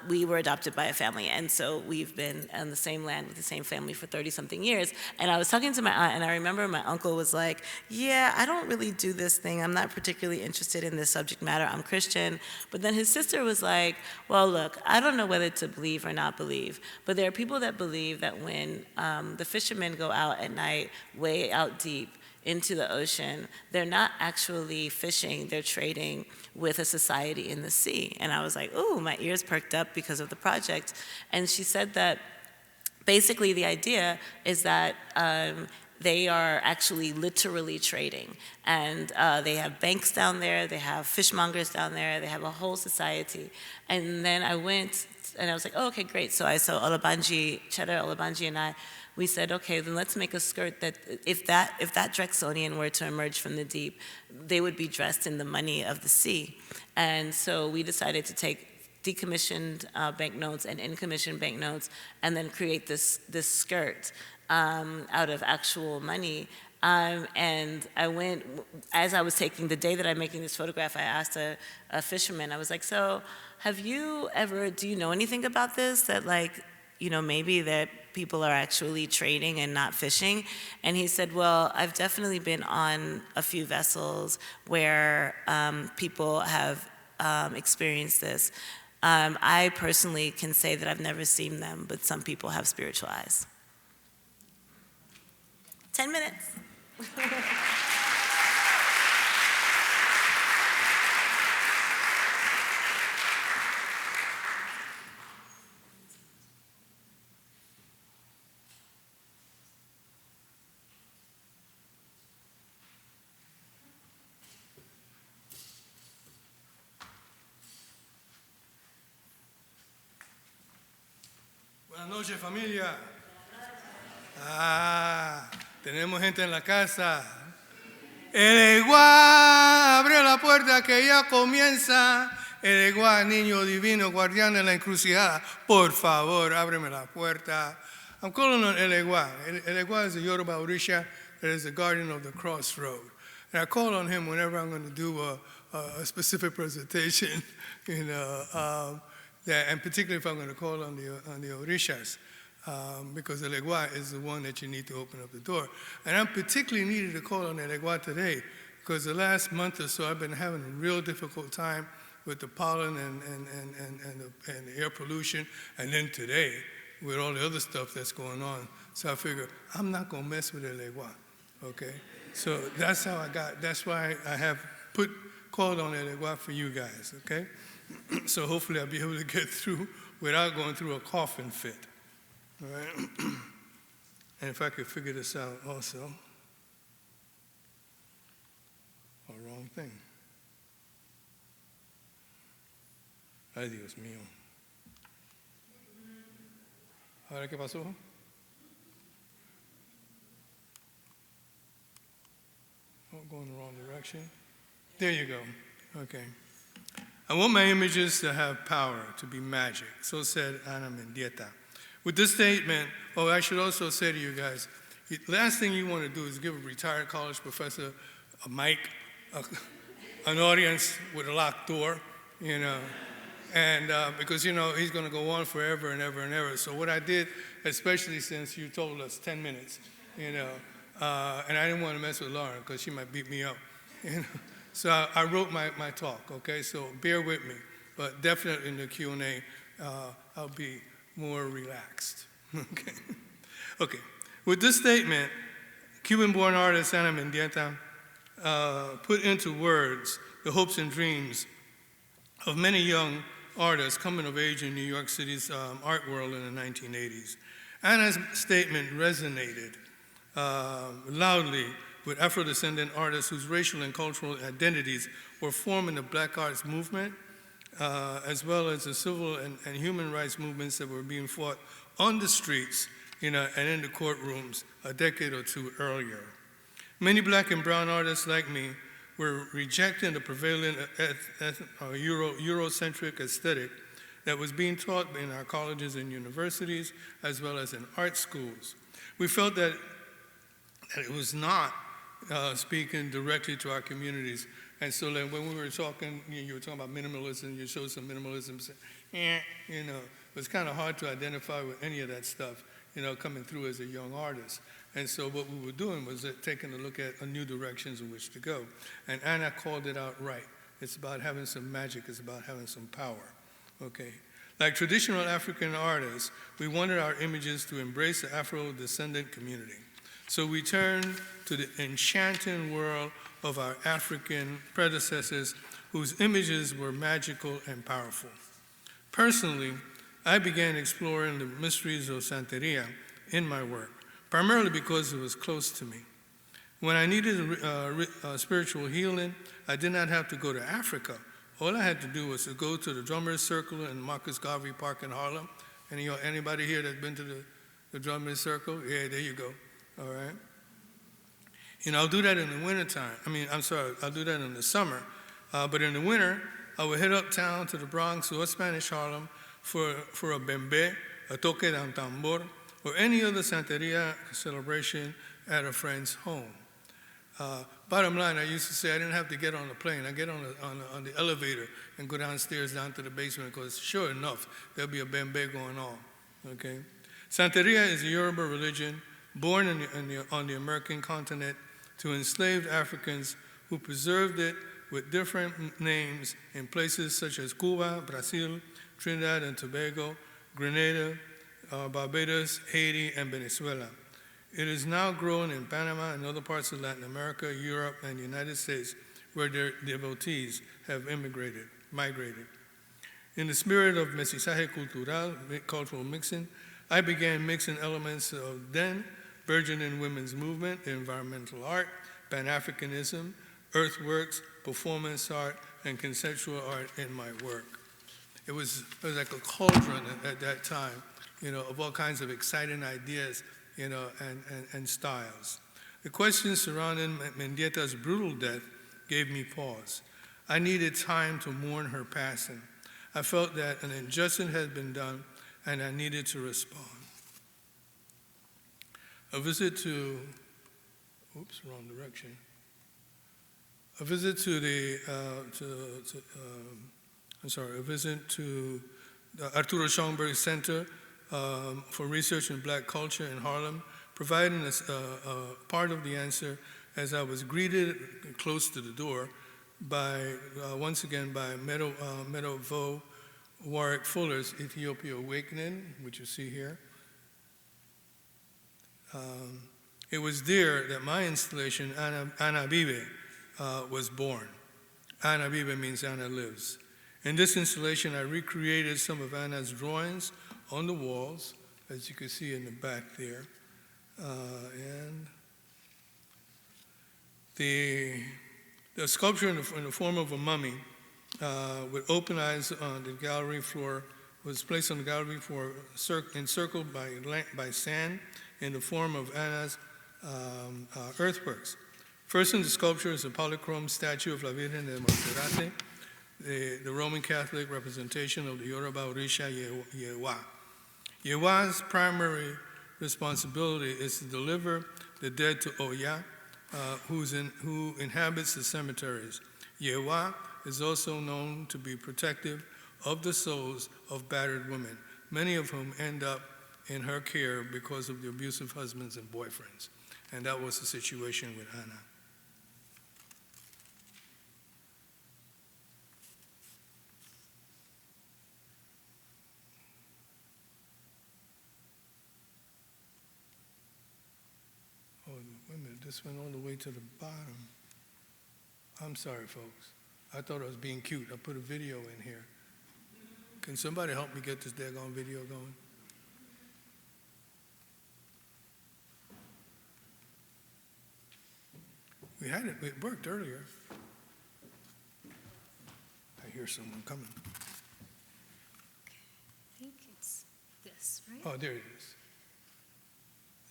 we were adopted by a family, and so we've been on the same land with the same family for 30-something years. And I was talking to my aunt, and I remember my uncle was like, yeah, I don't really do this thing. I'm not particularly interested in this subject matter. I'm Christian. But then his sister was like, well, look, I don't know whether to believe or not believe, but there are people that believe that when the fishermen go out at night, way out deep, into the ocean, they're not actually fishing, they're trading with a society in the sea. And I was like, ooh, my ears perked up because of the project. And she said that basically the idea is that they are actually literally trading. And they have banks down there, they have fishmongers down there, they have a whole society. And then I went, and I was like, oh, okay, great. So I saw Cheddar Olabanji and I, we said, okay, then let's make a skirt that if that Drexonian were to emerge from the deep, they would be dressed in the money of the sea. And so we decided to take decommissioned banknotes and in-commissioned banknotes and then create this skirt out of actual money. And I went, as I was taking, the day that I'm making this photograph, I asked a fisherman, I was like, so do you know anything about this? That maybe that people are actually trading and not fishing? And he said, well, I've definitely been on a few vessels where people have experienced this. I personally can say that I've never seen them, but some people have spiritual eyes. 10 minutes.
Buenas noches, familia. Tenemos gente en la casa. El Eguá, abre la puerta que ya comienza. El Eguá, niño divino, guardián de la encrucijada. Por favor, ábreme la puerta. I'm calling on El Eguá. El Eguá is a Yoruba Orisha that is the guardian of the crossroad. And I call on him whenever I'm going to do a specific presentation, and particularly if I'm going to call on the Orishas, because the Legua is the one that you need to open up the door. And I'm particularly needed to call on the Legua today, because the last month or so I've been having a real difficult time with the pollen and the air pollution, and then today with all the other stuff that's going on. So I figure I'm not going to mess with the Legua, okay? So that's why I have called on the Legua for you guys, okay? So hopefully I'll be able to get through without going through a coughing fit, all right? And if I could figure this out also. Oh, wrong thing. Ay, Dios mío. Ahora, ¿qué pasó? Oh, going the wrong direction. There you go. Okay. I want my images to have power, to be magic. So said Ana Mendieta. With this statement, I should also say to you guys, the last thing you want to do is give a retired college professor a mic, an audience with a locked door, and because, he's going to go on forever and ever and ever. So what I did, especially since you told us 10 minutes, and I didn't want to mess with Lauren because she might beat me up, So I wrote my talk, okay? So bear with me. But definitely in the Q&A, I'll be more relaxed, okay? Okay. With this statement, Cuban-born artist Ana Mendieta put into words the hopes and dreams of many young artists coming of age in New York City's art world in the 1980s. Anna's statement resonated loudly with Afro-descendant artists whose racial and cultural identities were forming the Black arts movement, as well as the civil and human rights movements that were being fought on the streets, and in the courtrooms a decade or two earlier. Many Black and brown artists like me were rejecting the prevailing Eurocentric aesthetic that was being taught in our colleges and universities, as well as in art schools. We felt that it was not speaking directly to our communities. And so like, when we were talking, you were talking about minimalism, you showed some minimalism, it was kind of hard to identify with any of that stuff, coming through as a young artist. And so what we were doing was taking a look at new directions in which to go. And Anna called it out right. It's about having some magic, it's about having some power, okay? Like traditional African artists, we wanted our images to embrace the Afro-descendant community. So we turned to the enchanting world of our African predecessors whose images were magical and powerful. Personally, I began exploring the mysteries of Santeria in my work, primarily because it was close to me. When I needed spiritual healing, I did not have to go to Africa. All I had to do was to go to the Drummers Circle in Marcus Garvey Park in Harlem. Anybody here that's been to the Drummers Circle? Yeah, there you go. All right. I'll do that in the wintertime. I'll do that in the summer. But in the winter, I would head uptown to the Bronx or Spanish Harlem for a bembe, a toque de tambor, or any other Santeria celebration at a friend's home. Bottom line, I used to say I didn't have to get on the plane. I get on the elevator and go downstairs down to the basement because sure enough, there'll be a bembe going on, okay? Santeria is a Yoruba religion born on the American continent to enslaved Africans who preserved it with different names in places such as Cuba, Brazil, Trinidad and Tobago, Grenada, Barbados, Haiti, and Venezuela. It is now grown in Panama and other parts of Latin America, Europe, and the United States, where their devotees have migrated. In the spirit of mestizaje cultural, cultural mixing, I began mixing elements of then burgeoning women's movement, environmental art, Pan-Africanism, earthworks, performance art, and conceptual art in my work. It was like a cauldron at that time, of all kinds of exciting ideas, and styles. The questions surrounding Mendieta's brutal death gave me pause. I needed time to mourn her passing. I felt that an injustice had been done, and I needed to respond. A visit to Arturo Schomburg Center for Research in Black Culture in Harlem, providing a part of the answer as I was greeted close to the door once again by Meadow Vo Warwick Fuller's Ethiopia Awakening, which you see here. It was there that my installation, Ana Vive, was born. Ana Vive means Ana lives. In this installation, I recreated some of Anna's drawings on the walls, as you can see in the back there. And the sculpture in the form of a mummy with open eyes on the gallery floor was placed on the gallery floor encircled by sand in the form of Anna's earthworks. First in the sculpture is a polychrome statue of La Virgen de Monserrate, the Roman Catholic representation of the Yoruba Orisha Yewa. Yewa's primary responsibility is to deliver the dead to Oya, who inhabits the cemeteries. Yewa is also known to be protective of the souls of battered women, many of whom end up in her care because of the abusive husbands and boyfriends. And that was the situation with Anna. Oh, wait a minute, this went all the way to the bottom. I'm sorry, folks. I thought I was being cute. I put a video in here. Can somebody help me get this daggone video going? We had it. It worked earlier. I hear someone coming.
I think it's this, right?
Oh, there it is.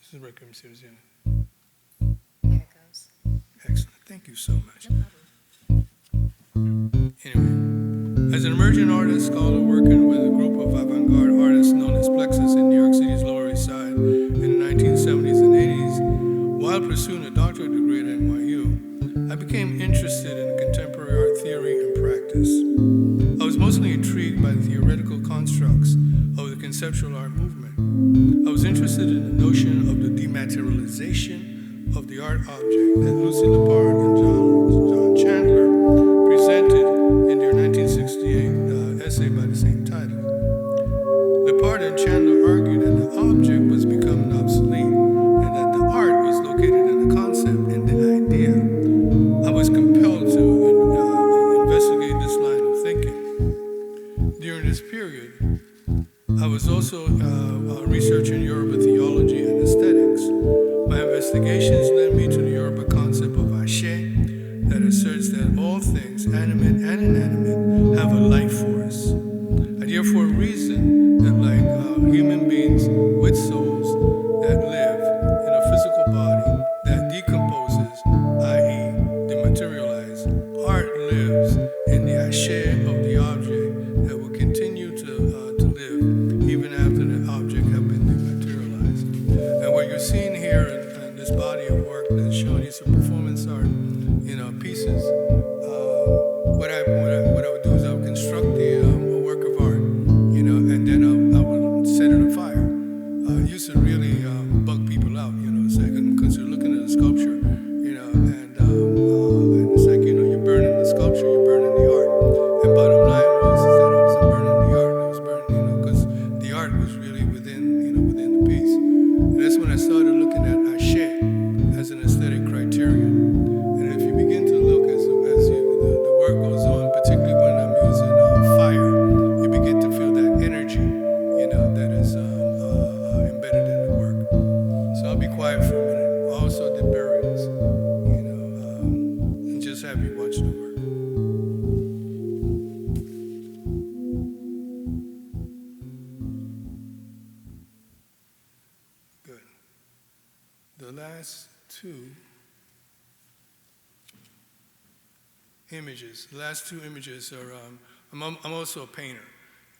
This is Requiem Series, yeah.
There it goes.
Excellent. Thank you so much.
No problem.
Anyway, as an emerging artist, scholar working with a group of avant-garde artists known as Plexus in New York City's Lower East Side in the 1970s and 80s, while pursuing a doctorate degree at NYU, I became interested in contemporary art theory and practice. I was mostly intrigued by the theoretical constructs of the conceptual art movement. I was interested in the notion of the dematerialization of the art object that Lucy Lepard and John Chandler presented in their 1968 essay by the same title. Lepard and Chandler argued that the object was becoming obsolete and that the art was located in the concept and the idea. I was compelled to investigate this line of thinking. During this period, I was also researching Yoruba theology and aesthetics. My investigations led me to the Yoruba concept of ashe that asserts that all things, animate and inanimate, have a life force. I therefore reason that like human beings with souls that live in a physical body that decomposes, i.e. dematerialize, art lives in the ashe of the object that will continue to live even after the object have been dematerialized. And what you're seeing here in this body of work that's showing you some performance art, pieces, what I would do is I would construct a work of art, and then I would set it on fire. It used to really bug people out, because they're looking at a sculpture, and it's like, you're burning the sculpture, you're burning the art. And bottom line was is that I wasn't burning the art, I was burning, because the art was really within the piece. And that's when I started looking at ashe as an aesthetic criterion. And if you begin to look as the work goes on, particularly when I'm using fire, you begin to feel that energy, that is embedded in the work. So I'll be quiet for a minute. I also did burials, and just have you watch the work. Good. The last two images. The last two images are, I'm also a painter,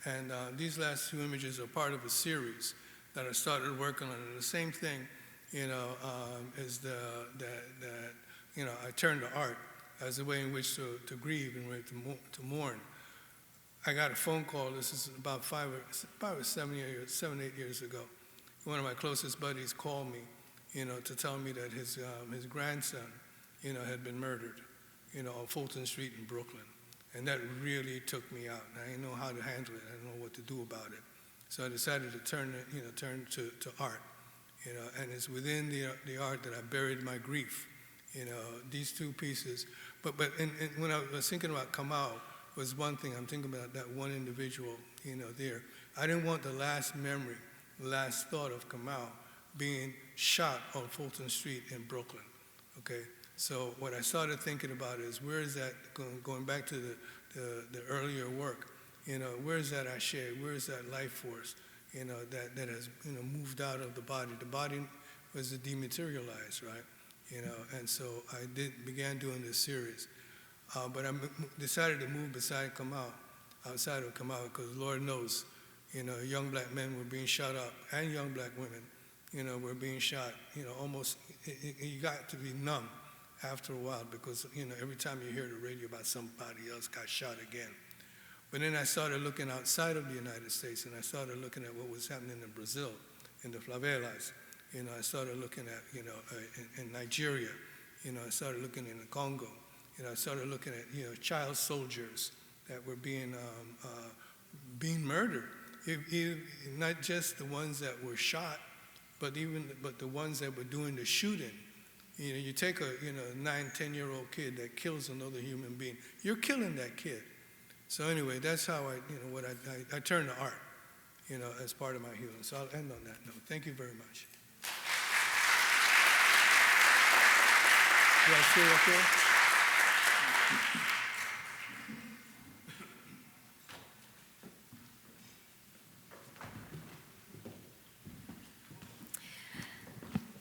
and these last two images are part of a series that I started working on. And the same thing, is I turned to art as a way in which to grieve and to mourn. I got a phone call, this is about 7, 8 years ago. One of my closest buddies called me, to tell me that his grandson, had been murdered, on Fulton Street in Brooklyn. And that really took me out. And I didn't know how to handle it. I didn't know what to do about it. So I decided to turn to art, and it's within the art that I buried my grief, these two pieces. But when I was thinking about Kamau, was one thing. I'm thinking about that one individual, there. I didn't want the last memory, the last thought of Kamau being shot on Fulton Street in Brooklyn, okay? So what I started thinking about is, where is that, going back to the earlier work, where is that ashe, where is that life force, that has, moved out of the body. The body was dematerialized, right? And so I began doing this series. But I decided to move outside of Kamau, because Lord knows, young black men were being shot up, and young black women, were being shot, almost, you got to be numb after a while, because, every time you hear the radio about somebody else got shot again. But then I started looking outside of the United States, and I started looking at what was happening in Brazil, in the favelas. I started looking at, in Nigeria, I started looking in the Congo. I started looking at, child soldiers that were being murdered. Not just the ones that were shot, but the ones that were doing the shooting, You take a 9, 10-year-old kid that kills another human being. You're killing that kid. So anyway, that's how I turn to art, as part of my healing. So I'll end on that note. Thank you very much. Do I stay up there?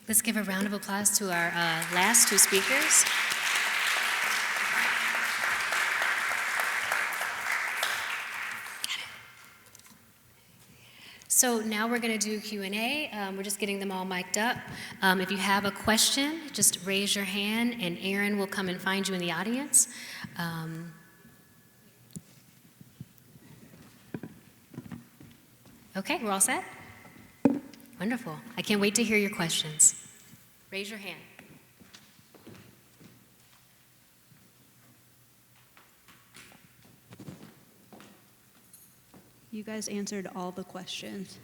Let's give a round of applause to our last two speakers. So now we're going to do Q&A. We're just getting them all mic'd up. If you have a question, just raise your hand, and Aaron will come and find you in the audience. Okay, we're all set? Wonderful. I can't wait to hear your questions. Raise your hand.
You guys answered all the questions.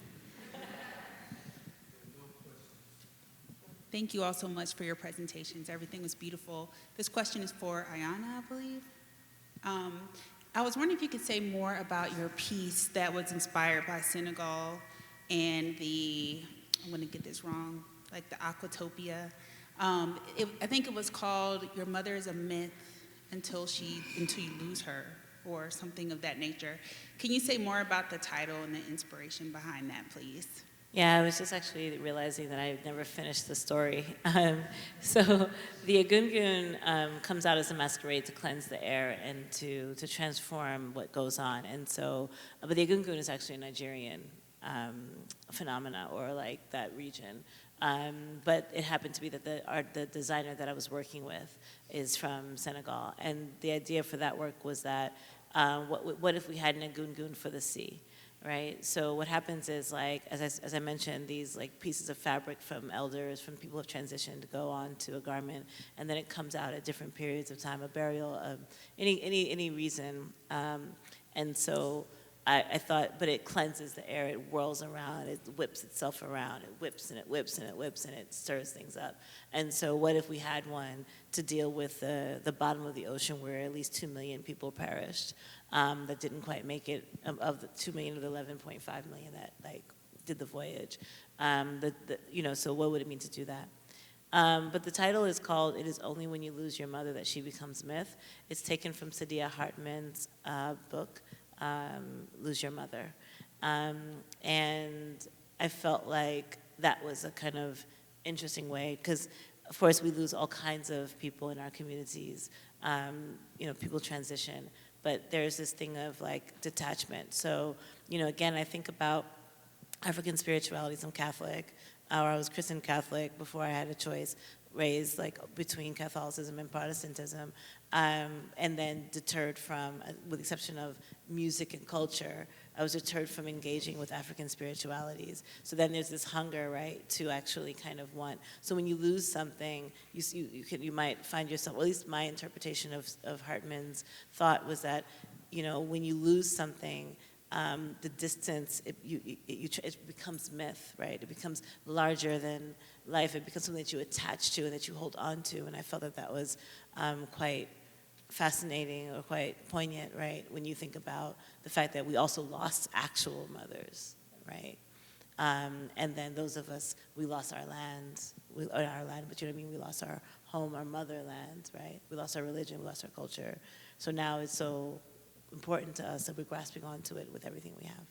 Thank you all so much for your presentations. Everything was beautiful. This question is for Ayana, I believe. I was wondering if you could say more about your piece that was inspired by Senegal and I'm going to get this wrong, like the Aquatopia. I think it was called Your Mother is a Myth Until You Lose Her, or something of that nature. Can you say more about the title and the inspiration behind that, please?
Yeah, I was just actually realizing that I never finished the story. So the Egungun comes out as a masquerade to cleanse the air and to transform what goes on. And so, but the Egungun is actually a Nigerian phenomena, or like that region. But it happened to be that the designer that I was working with is from Senegal. And the idea for that work was that, what if we had an Egungun for the sea? Right. So what happens is, like, as I mentioned, these like pieces of fabric from elders, from people who have transitioned, to go on to a garment, and then it comes out at different periods of time, a burial, any reason, and so I thought, but it cleanses the air, it whirls around, it whips itself around, it whips and it whips and it whips and it stirs things up. And so what if we had one to deal with the bottom of the ocean, where at least 2 million people perished, that didn't quite make it, of the 2 million of the 11.5 million that like did the voyage. So what would it mean to do that? But the title is called "It Is Only When You Lose Your Mother That She Becomes Myth." It's taken from Saidiya Hartman's book, Lose Your Mother. And I felt like that was a kind of interesting way, because of course we lose all kinds of people in our communities. People transition, but there's this thing of like detachment. So, again, I think about African spiritualities. I'm Catholic, or I was Christian Catholic before I had a choice, raised like between Catholicism and Protestantism, and then deterred from, with the exception of music and culture, I was deterred from engaging with African spiritualities. So then there's this hunger, right, to actually kind of want. So when you lose something, you might find yourself, well, at least my interpretation of Hartman's thought was that, when you lose something, the distance, it becomes myth, right? It becomes larger than life. It becomes something that you attach to and that you hold on to. And I felt that was quite fascinating, or quite poignant, right? When you think about the fact that we also lost actual mothers, right? And then those of us, we lost our lands, but you know what I mean? We lost our home, our motherland, right? We lost our religion, we lost our culture. So now it's so important to us that we're grasping onto it with everything we have.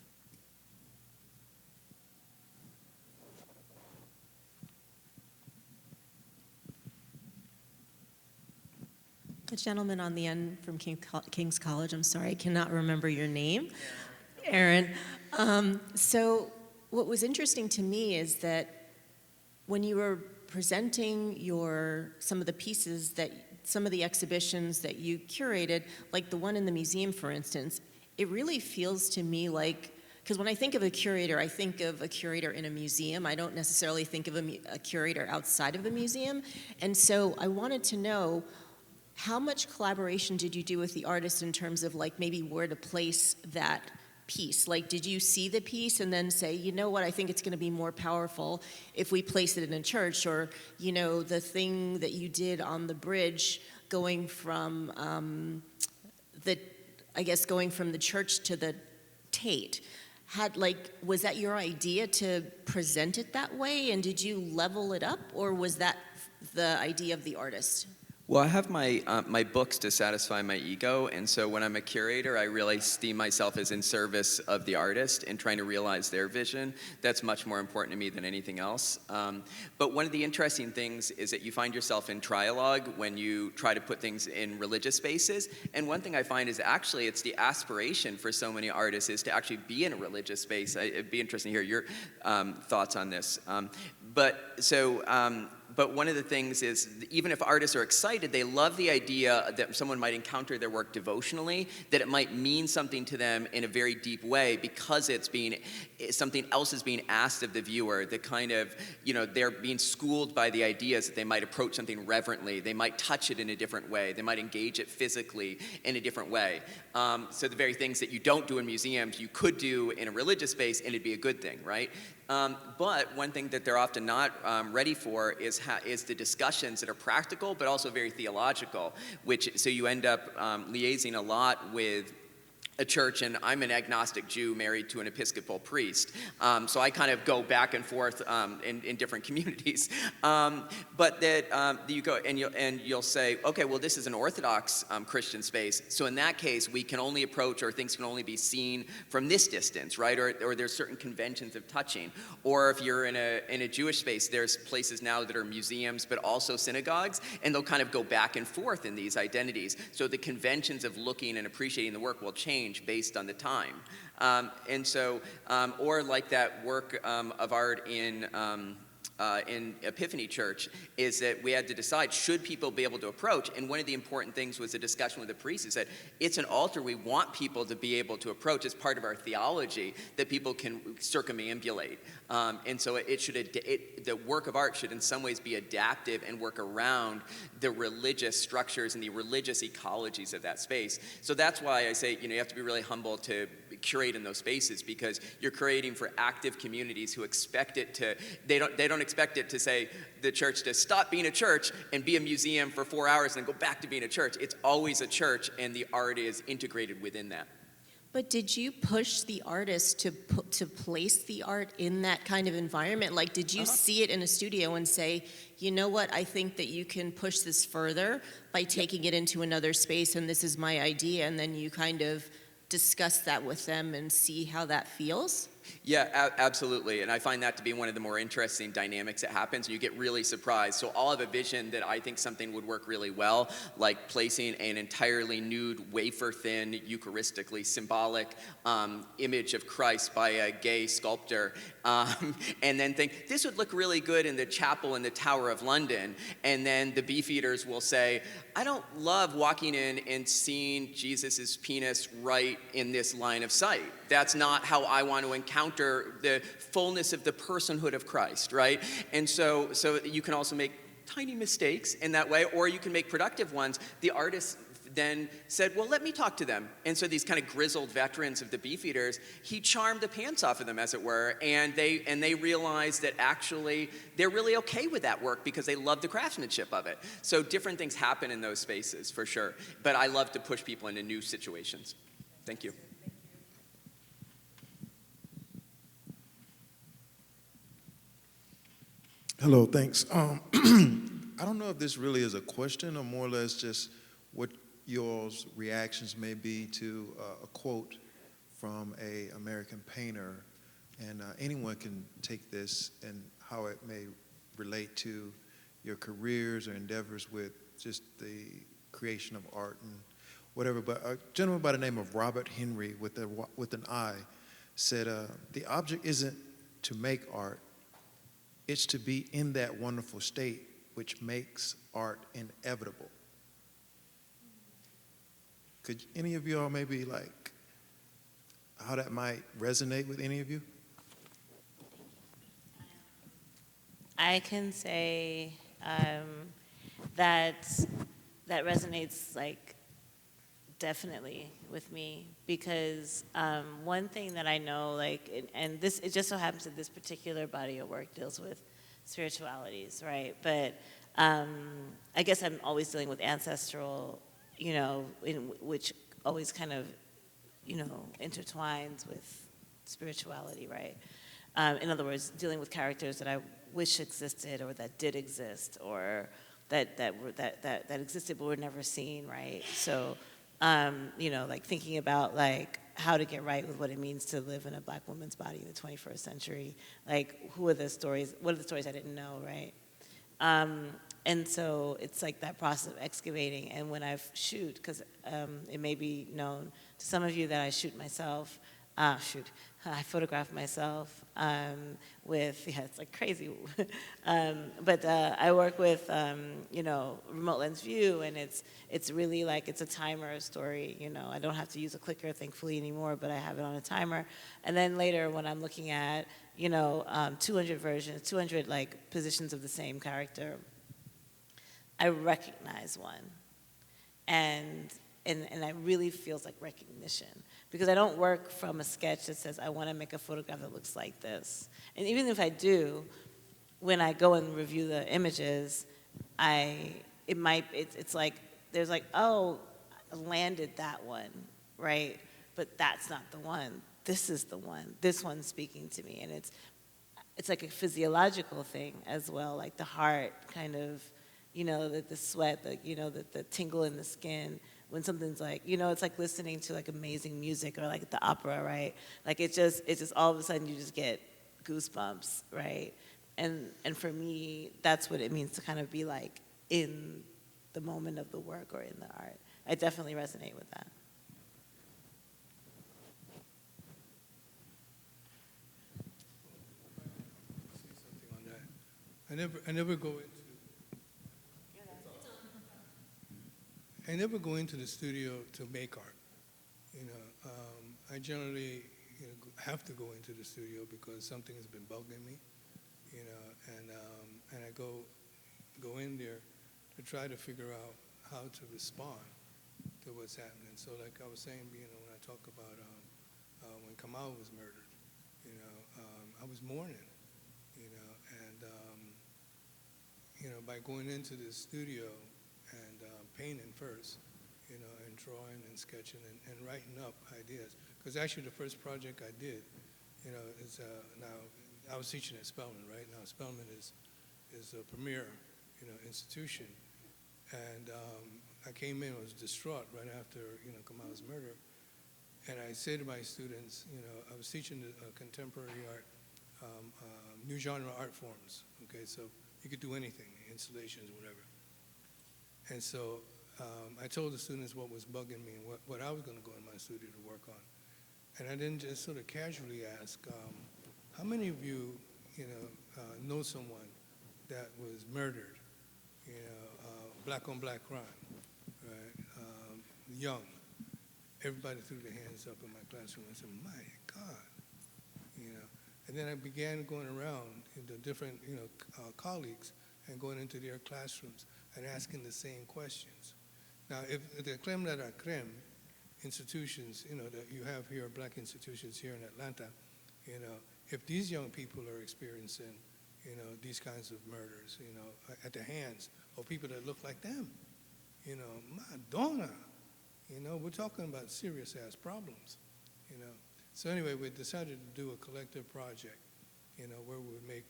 The gentleman on the end from King's College, I'm sorry, I cannot remember your name. Aaron. So what was interesting to me is that when you were presenting some of the pieces some of the exhibitions that you curated, like the one in the museum, for instance, it really feels to me like, because when I think of a curator, I think of a curator in a museum. I don't necessarily think of a curator outside of the museum. And so I wanted to know, how much collaboration did you do with the artist in terms of like maybe where to place that piece? Like, did you see the piece and then say, you know what, I think it's going to be more powerful if we place it in a church? Or, you know, the thing that you did on the bridge going from going from the church to the Tate, was that your idea to present it that way, and did you level it up, or was that the idea of the artist?
Well, I have my books to satisfy my ego, and so when I'm a curator, I really see myself as in service of the artist and trying to realize their vision. That's much more important to me than anything else. But one of the interesting things is that you find yourself in trialogue when you try to put things in religious spaces. And one thing I find is actually it's the aspiration for so many artists is to actually be in a religious space. It'd be interesting to hear your thoughts on this. But one of the things is, even if artists are excited, they love the idea that someone might encounter their work devotionally, that it might mean something to them in a very deep way because something else is being asked of the viewer, that kind of, they're being schooled by the ideas that they might approach something reverently, they might touch it in a different way, they might engage it physically in a different way. So the very things that you don't do in museums, you could do in a religious space, and it'd be a good thing, right? But one thing that they're often not ready for is the discussions that are practical but also very theological, so you end up liaising a lot with a church, and I'm an agnostic Jew married to an Episcopal priest, so I kind of go back and forth in different communities. But that you go and you'll say, okay, well, this is an Orthodox Christian space, so in that case, we can only approach, or things can only be seen from this distance, right? Or there's certain conventions of touching. Or if you're in a Jewish space, there's places now that are museums, but also synagogues, and they'll kind of go back and forth in these identities. So the conventions of looking and appreciating the work will change based on the time. Or like that work of art in Epiphany Church, is that we had to decide, should people be able to approach? And one of the important things was a discussion with the priest is that it's an altar we want people to be able to approach as part of our theology, that people can circumambulate. And so the work of art should in some ways be adaptive and work around the religious structures and the religious ecologies of that space. So that's why I say, you have to be really humble to curate in those spaces, because you're creating for active communities who expect it to, they don't expect it to say, the church to stop being a church and be a museum for 4 hours and then go back to being a church. It's always a church, and the art is integrated within that.
But did you push the artist to place the art in that kind of environment? Like, did you see it in a studio and say, you know what, I think that you can push this further by taking it into another space, and this is my idea, and then you kind of discuss that with them and see how that feels?
Yeah, absolutely, and I find that to be one of the more interesting dynamics that happens, and you get really surprised. So I'll have a vision that I think something would work really well, like placing an entirely nude, wafer-thin, Eucharistically symbolic image of Christ by a gay sculptor, and then think, this would look really good in the chapel in the Tower of London, and then the beefeaters will say, I don't love walking in and seeing Jesus' penis right in this line of sight. That's not how I want to encounter the fullness of the personhood of Christ, right? And so you can also make tiny mistakes in that way, or you can make productive ones. The artist then said, well, let me talk to them. And so these kind of grizzled veterans of the beefeaters, he charmed the pants off of them, as it were, and they realized that actually they're really okay with that work because they love the craftsmanship of it. So different things happen in those spaces, for sure. But I love to push people into new situations. Thank you.
Hello, thanks. I don't know if this really is a question or more or less just what y'all's reactions may be to a quote from an American painter, and anyone can take this and how it may relate to your careers or endeavors with just the creation of art and whatever. But a gentleman by the name of Robert Henry with an I said, the object isn't to make art, it's to be in that wonderful state which makes art inevitable. Could any of y'all maybe how that might resonate with any of you?
I can say that resonates definitely with me, because one thing that I know, like, and this, it just so happens that this particular body of work deals with spiritualities, right? But I guess I'm always dealing with ancestral, you know, which always kind of, you know, intertwines with spirituality, right? In other words, dealing with characters that I wish existed or that did exist or that existed but were never seen, right? So, you know, like thinking about like how to get right with what it means to live in a Black woman's body in the 21st century. Like, who are the stories? What are the stories I didn't know, right? And so it's like that process of excavating. And when I shoot, because it may be known to some of you that I shoot myself. I photograph myself with, yeah, it's like crazy. But I work with, you know, remote lens view, and it's really like, it's a timer story, you know. I don't have to use a clicker, thankfully, anymore, but I have it on a timer. And then later, when I'm looking at, you know, 200 versions, 200 like positions of the same character, I recognize one. And it really feels like recognition, because I don't work from a sketch that says, I want to make a photograph that looks like this. And even if I do, when I go and review the images, it's like, there's like, oh, I landed that one, right? But that's not the one. This is the one. This one's speaking to me. And it's like a physiological thing as well, like the heart kind of, you know, the sweat, you know, the tingle in the skin. When something's like, you know, it's like listening to like amazing music or like the opera, right? Like it's just all of a sudden you just get goosebumps, right? And for me, that's what it means to kind of be like in the moment of the work or in the art. I definitely resonate with that.
Say something on that. I never go into the studio to make art. You know, I generally, you know, have to go into the studio because something has been bugging me. You know, and I go in there to try to figure out how to respond to what's happening. So, like I was saying, you know, when I talk about when Kamal was murdered, you know, I was mourning. You know, and you know, by going into the studio and painting first, you know, and drawing and sketching and writing up ideas. Because actually the first project I did, you know, is now, I was teaching at Spelman, right? Now Spelman is a premier, you know, institution. And I came in, I was distraught right after, you know, Kamal's murder. And I said to my students, you know, I was teaching contemporary art, new genre art forms, okay? So you could do anything, installations, whatever. And so I told the students what was bugging me and what I was going to go in my studio to work on. And I then just sort of casually ask, how many of you, you know someone that was murdered, you know, black on black crime, right? Young. Everybody threw their hands up in my classroom and said, my God, you know. And then I began going around the different, you know, colleagues and going into their classrooms and asking the same questions. Now, if the creme de la creme institutions, you know, that you have here, black institutions here in Atlanta, you know, if these young people are experiencing, you know, these kinds of murders, you know, at the hands of people that look like them, you know, Madonna, you know, we're talking about serious-ass problems, you know. So anyway, we decided to do a collective project, you know, where we would make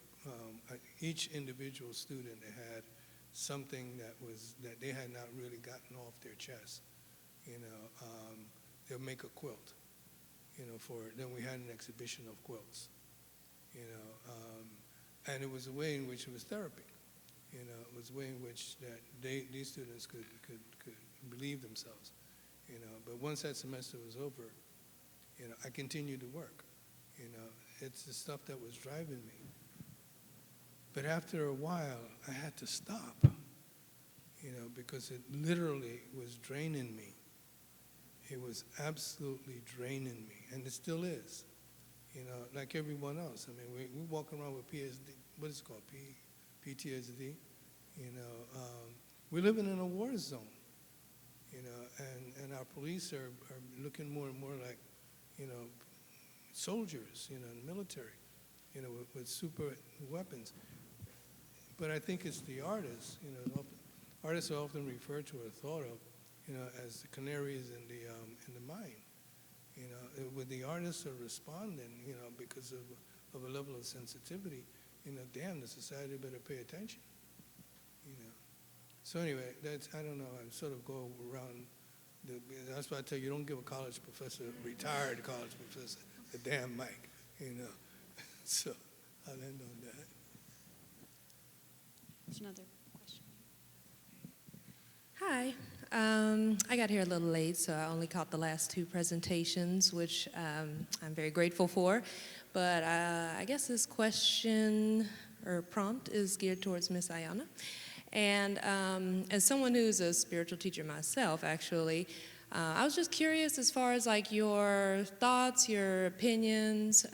each individual student had something that they had not really gotten off their chest, you know. They'll make a quilt, you know, then we had an exhibition of quilts, you know, and it was a way in which it was therapy, you know. It was a way in which that these students could believe themselves, you know. But once that semester was over, you know, I continued to work, you know. It's the stuff that was driving me. But after a while, I had to stop, you know, because it literally was draining me. It was absolutely draining me, and it still is, you know, like everyone else. I mean, we walk around with PSD, what is it called, PTSD, you know. We're living in a war zone, and our police are looking more and more like, soldiers, in the military, with super weapons. But I think it's the artists, artists are often referred to or thought of, as the canaries in the mine. When the artists are responding, because of a level of sensitivity, damn, the society better pay attention. So anyway, I don't know, I sort of go around, that's why I tell you, don't give a college professor, retired college professor, the damn mic, So I'll end on that.
There's another question.
Hi. I got here a little late, so I only caught the last two presentations, which I'm very grateful for. But I guess this question or prompt is geared towards Miss Ayana. And as someone who's a spiritual teacher myself, actually, I was just curious as far as like your thoughts, your opinions,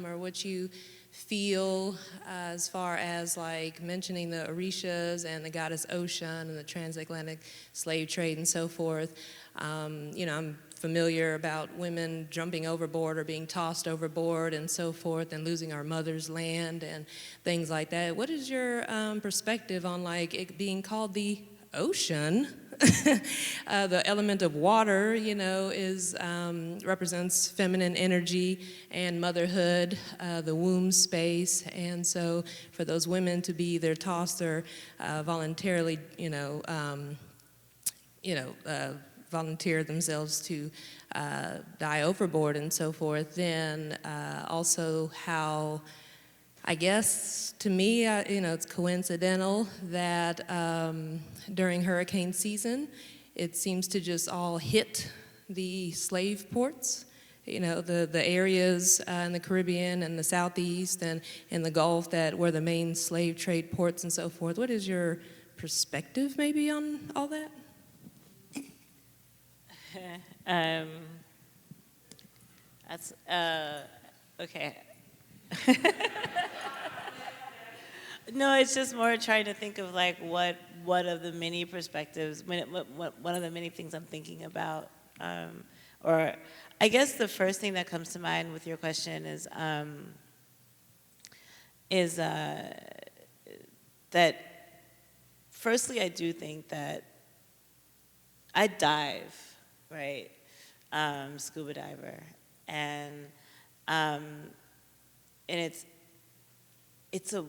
or what you feel as far as like mentioning the Orishas and the goddess Ocean and the transatlantic slave trade and so forth. I'm familiar about women jumping overboard or being tossed overboard and so forth and losing our mother's land and things like that. What is your perspective on like it being called the ocean? The element of water, is represents feminine energy and motherhood, the womb space, and so for those women to be either tossed or voluntarily, volunteer themselves to die overboard and so forth. Then also how, I guess, to me, it's coincidental that during hurricane season, it seems to just all hit the slave ports, the areas in the Caribbean and the Southeast and in the Gulf that were the main slave trade ports and so forth. What is your perspective maybe on all that?
That's, okay. No, it's just more trying to think of like what of the many perspectives, one of the many things I'm thinking about, or I guess the first thing that comes to mind with your question is that firstly I do think that I dive, right, scuba diver, and it's a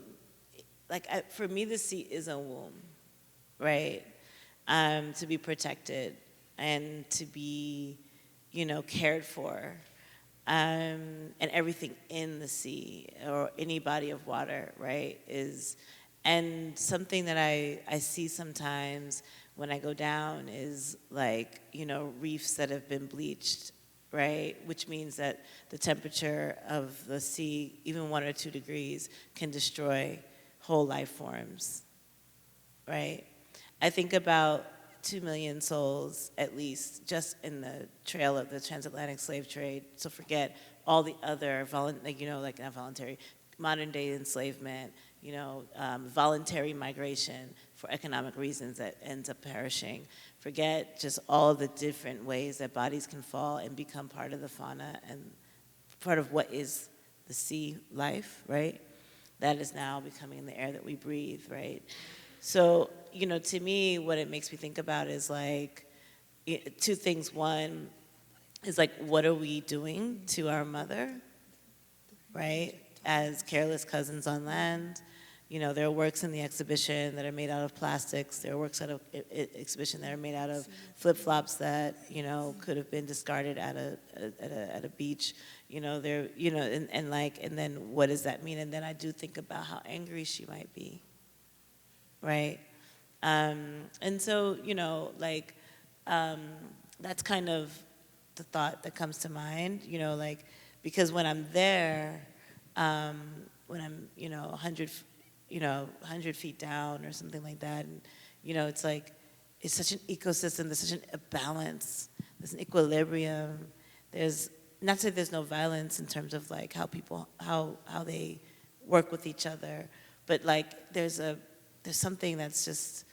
for me, the sea is a womb, right? To be protected and to be, cared for, and everything in the sea or any body of water, right, and something that I see sometimes when I go down is like, reefs that have been bleached, right? Which means that the temperature of the sea, even 1 or 2 degrees, can destroy whole life forms, right? I think about 2 million souls, at least, just in the trail of the transatlantic slave trade. So forget all the other, not voluntary, modern day enslavement, voluntary migration for economic reasons that ends up perishing. Forget just all the different ways that bodies can fall and become part of the fauna and part of what is the sea life, right? That is now becoming the air that we breathe, right? So, to me, what it makes me think about is like 2 things. One is like, what are we doing to our mother, right? As careless cousins on land. There are works in the exhibition that are made out of plastics. There are works out of exhibition that are made out of flip-flops that, could have been discarded at a beach. And then what does that mean? And then I do think about how angry she might be, right? And so, that's kind of the thought that comes to mind, because when I'm there, when I'm, 100 feet down or something like that, and, it's like, it's such an ecosystem, there's such a balance, there's an equilibrium, there's, not to say there's no violence in terms of like how people, how they work with each other, but like there's something that's just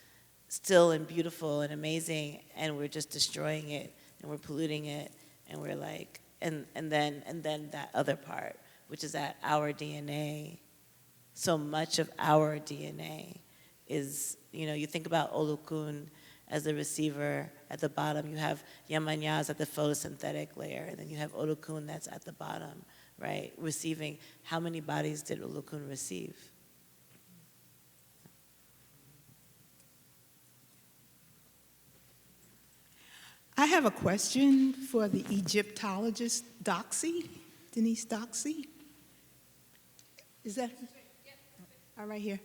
still and beautiful and amazing, and we're just destroying it, and we're polluting it, and we're like, and then that other part, which is that our DNA, so much of our DNA is, you think about Olokun as the receiver at the bottom, you have Yamanyas at the photosynthetic layer, and then you have Olokun that's at the bottom, right? Receiving, how many bodies did Olokun receive?
I have a question for the Egyptologist Doxy, Denise Doxy. Is that? All right, here.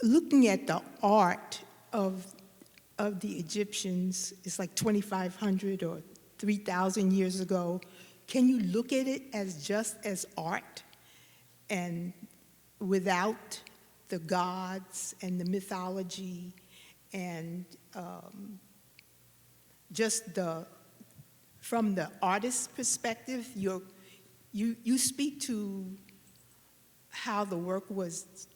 Looking at the art of the Egyptians, it's like 2,500 or 3,000 years ago. Can you look at it as just as art and without the gods and the mythology and just from the artist's perspective, you speak to how the work was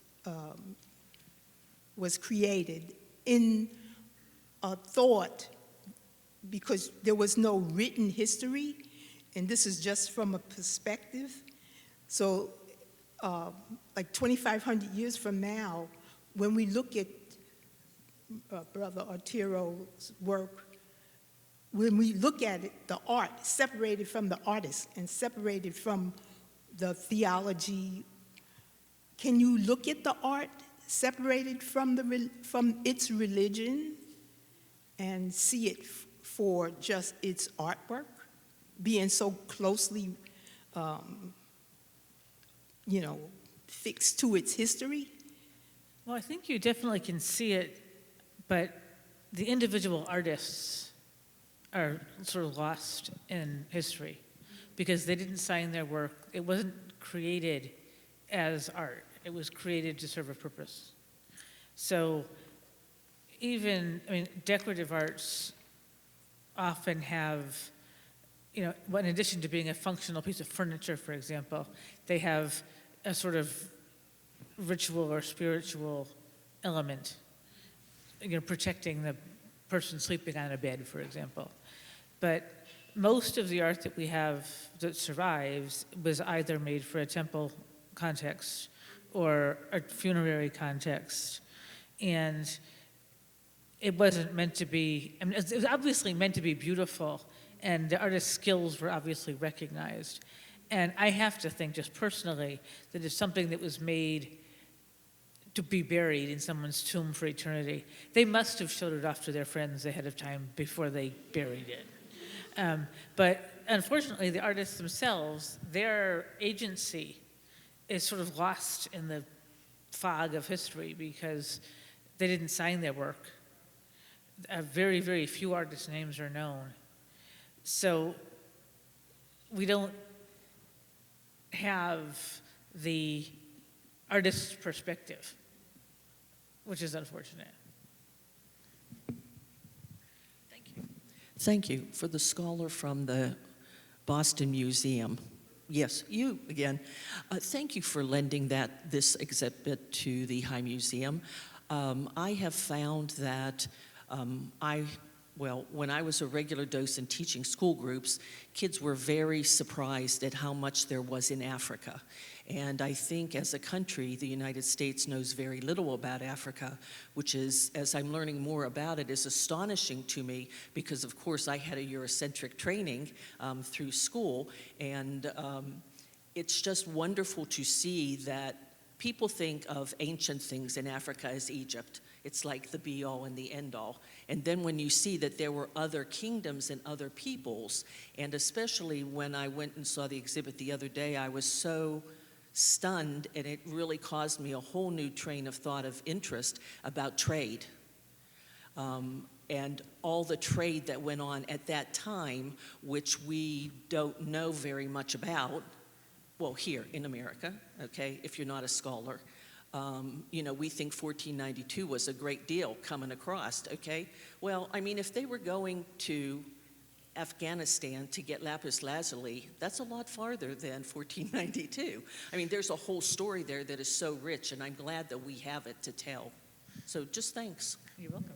created in a thought, because there was no written history, and this is just from a perspective. So like 2,500 years from now, when we look at Brother Arturo's work, when we look at it, the art, separated from the artist and separated from the theology, can you look at the art separated from its religion and see it for just its artwork, being so closely, fixed to its history?
Well, I think you definitely can see it, but the individual artists are sort of lost in history because they didn't sign their work. It wasn't created as art. It was created to serve a purpose. So decorative arts often have, in addition to being a functional piece of furniture, for example, they have a sort of ritual or spiritual element, protecting the person sleeping on a bed, for example. But most of the art that we have that survives was either made for a temple context or a funerary context. And it wasn't meant to be, it was obviously meant to be beautiful, and the artist's skills were obviously recognized. And I have to think, just personally, that if something that was made to be buried in someone's tomb for eternity, they must have showed it off to their friends ahead of time before they buried it. But unfortunately, the artists themselves, their agency is sort of lost in the fog of history because they didn't sign their work. Very, very few artists' names are known. So we don't have the artist's perspective, which is unfortunate.
Thank you. For the scholar from the Boston Museum, yes, you again, thank you for lending this exhibit to the High Museum. I have found that when I was a regular docent teaching school groups, kids were very surprised at how much there was in Africa. And I think as a country, the United States knows very little about Africa, which is, as I'm learning more about it, is astonishing to me because, of course, I had a Eurocentric training through school. And it's just wonderful to see that people think of ancient things in Africa as Egypt. It's like the be-all and the end-all. And then when you see that there were other kingdoms and other peoples, and especially when I went and saw the exhibit the other day, I was so stunned, and it really caused me a whole new train of thought of interest about trade. And all the trade that went on at that time, which we don't know very much about, well, here in America, okay, if you're not a scholar. We think 1492 was a great deal coming across, okay? Well, if they were going to Afghanistan to get lapis lazuli, that's a lot farther than 1492. There's a whole story there that is so rich, and I'm glad that we have it to tell. So just thanks.
You're welcome.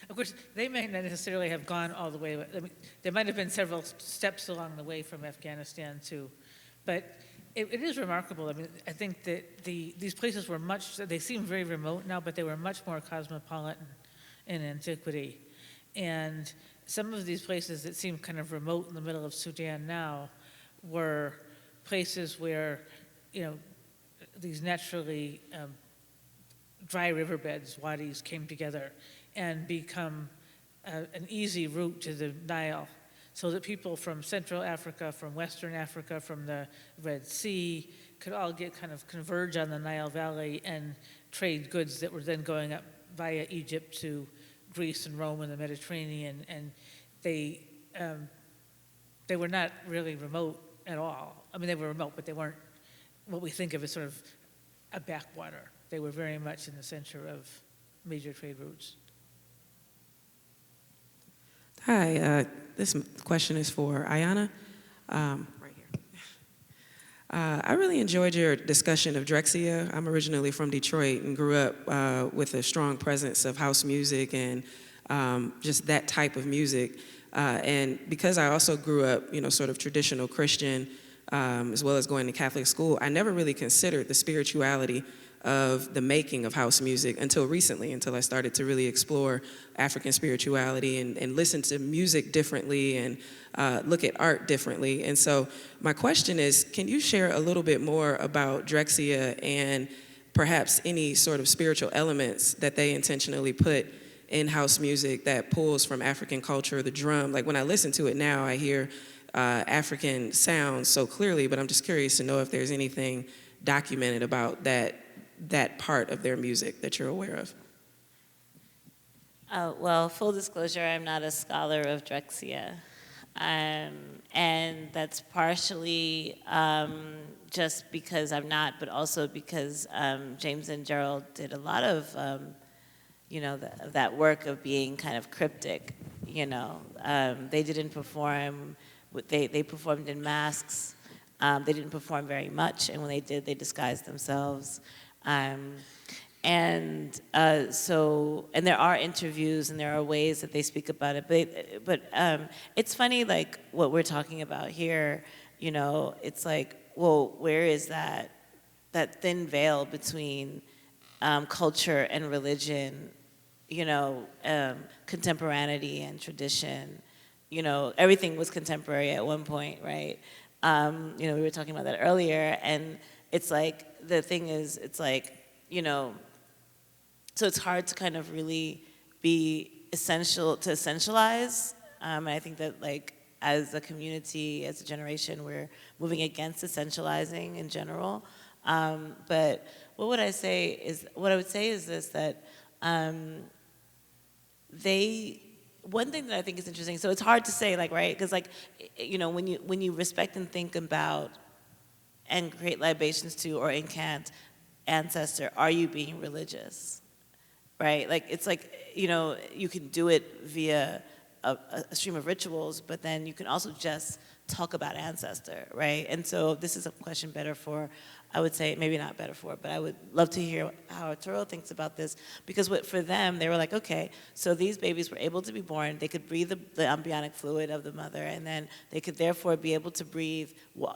Of course, they may not necessarily have gone all the way. I mean, there might have been several steps along the way from Afghanistan too, but it is remarkable. I mean, I think that these places were they seem very remote now, but they were much more cosmopolitan in antiquity. And some of these places that seem kind of remote in the middle of Sudan now were places where, these naturally dry riverbeds, wadis, came together and become an easy route to the Nile, so that people from Central Africa, from Western Africa, from the Red Sea could all converge on the Nile Valley and trade goods that were then going up via Egypt to Greece and Rome and the Mediterranean. And they were not really remote at all. I mean, they were remote, but they weren't what we think of as sort of a backwater. They were very much in the center of major trade routes.
Hi, this question is for Ayanna. Right here. I really enjoyed your discussion of Drexciya. I'm originally from Detroit and grew up with a strong presence of house music and just that type of music. And because I also grew up, sort of traditional Christian, as well as going to Catholic school, I never really considered the spirituality of the making of house music until recently, until I started to really explore African spirituality and listen to music differently and look at art differently. And so my question is, can you share a little bit more about Drexciya and perhaps any sort of spiritual elements that they intentionally put in house music that pulls from African culture, the drum? Like when I listen to it now, I hear African sounds so clearly, but I'm just curious to know if there's anything documented about that part of their music that you're aware of.
Well, full disclosure, I'm not a scholar of Drexciya. And that's partially just because I'm not, but also because James and Gerald did a lot of, that work of being kind of cryptic. They didn't perform, they performed in masks. They didn't perform very much, and when they did, they disguised themselves. And there are interviews and there are ways that they speak about it, but it's funny, like what we're talking about here, it's like, well, where is that thin veil between culture and religion, contemporaneity and tradition? Everything was contemporary at one point, right? We were talking about that earlier, and it's like, the thing is, it's like, so it's hard to kind of really be essentialize. And I think that, like, as a community, as a generation, we're moving against essentializing in general. But what I would say is this, that one thing that I think is interesting, so it's hard to say, like, right, because, like, when you respect and think about and create libations to or incant ancestor, are you being religious, right? Like, it's like, you can do it via a stream of rituals, but then you can also just talk about ancestor, right? And so this is a question better for, I would say, maybe not better for, but I would love to hear how Arturo thinks about this, because for them, they were like, okay, so these babies were able to be born, they could breathe the embryonic fluid of the mother, and then they could therefore be able to breathe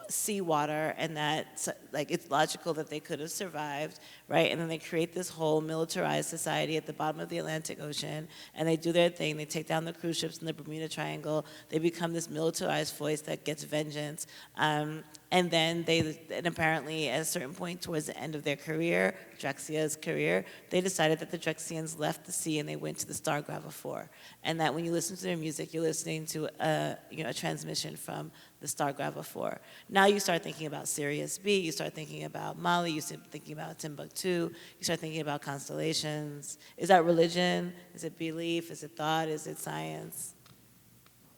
seawater, and that, like, it's logical that they could have survived, right? And then they create this whole militarized society at the bottom of the Atlantic Ocean, and they do their thing, they take down the cruise ships in the Bermuda Triangle, they become this militarized force that gets vengeance, and then and apparently at a certain point towards the end of their career, Drexciya's career, they decided that the Drexciyans left the sea and they went to the Star Grava 4. And that when you listen to their music, you're listening to a transmission from the Star Grava 4. Now you start thinking about Sirius B, you start thinking about Mali, you start thinking about Timbuktu, you start thinking about constellations. Is that religion? Is it belief? Is it thought? Is it science?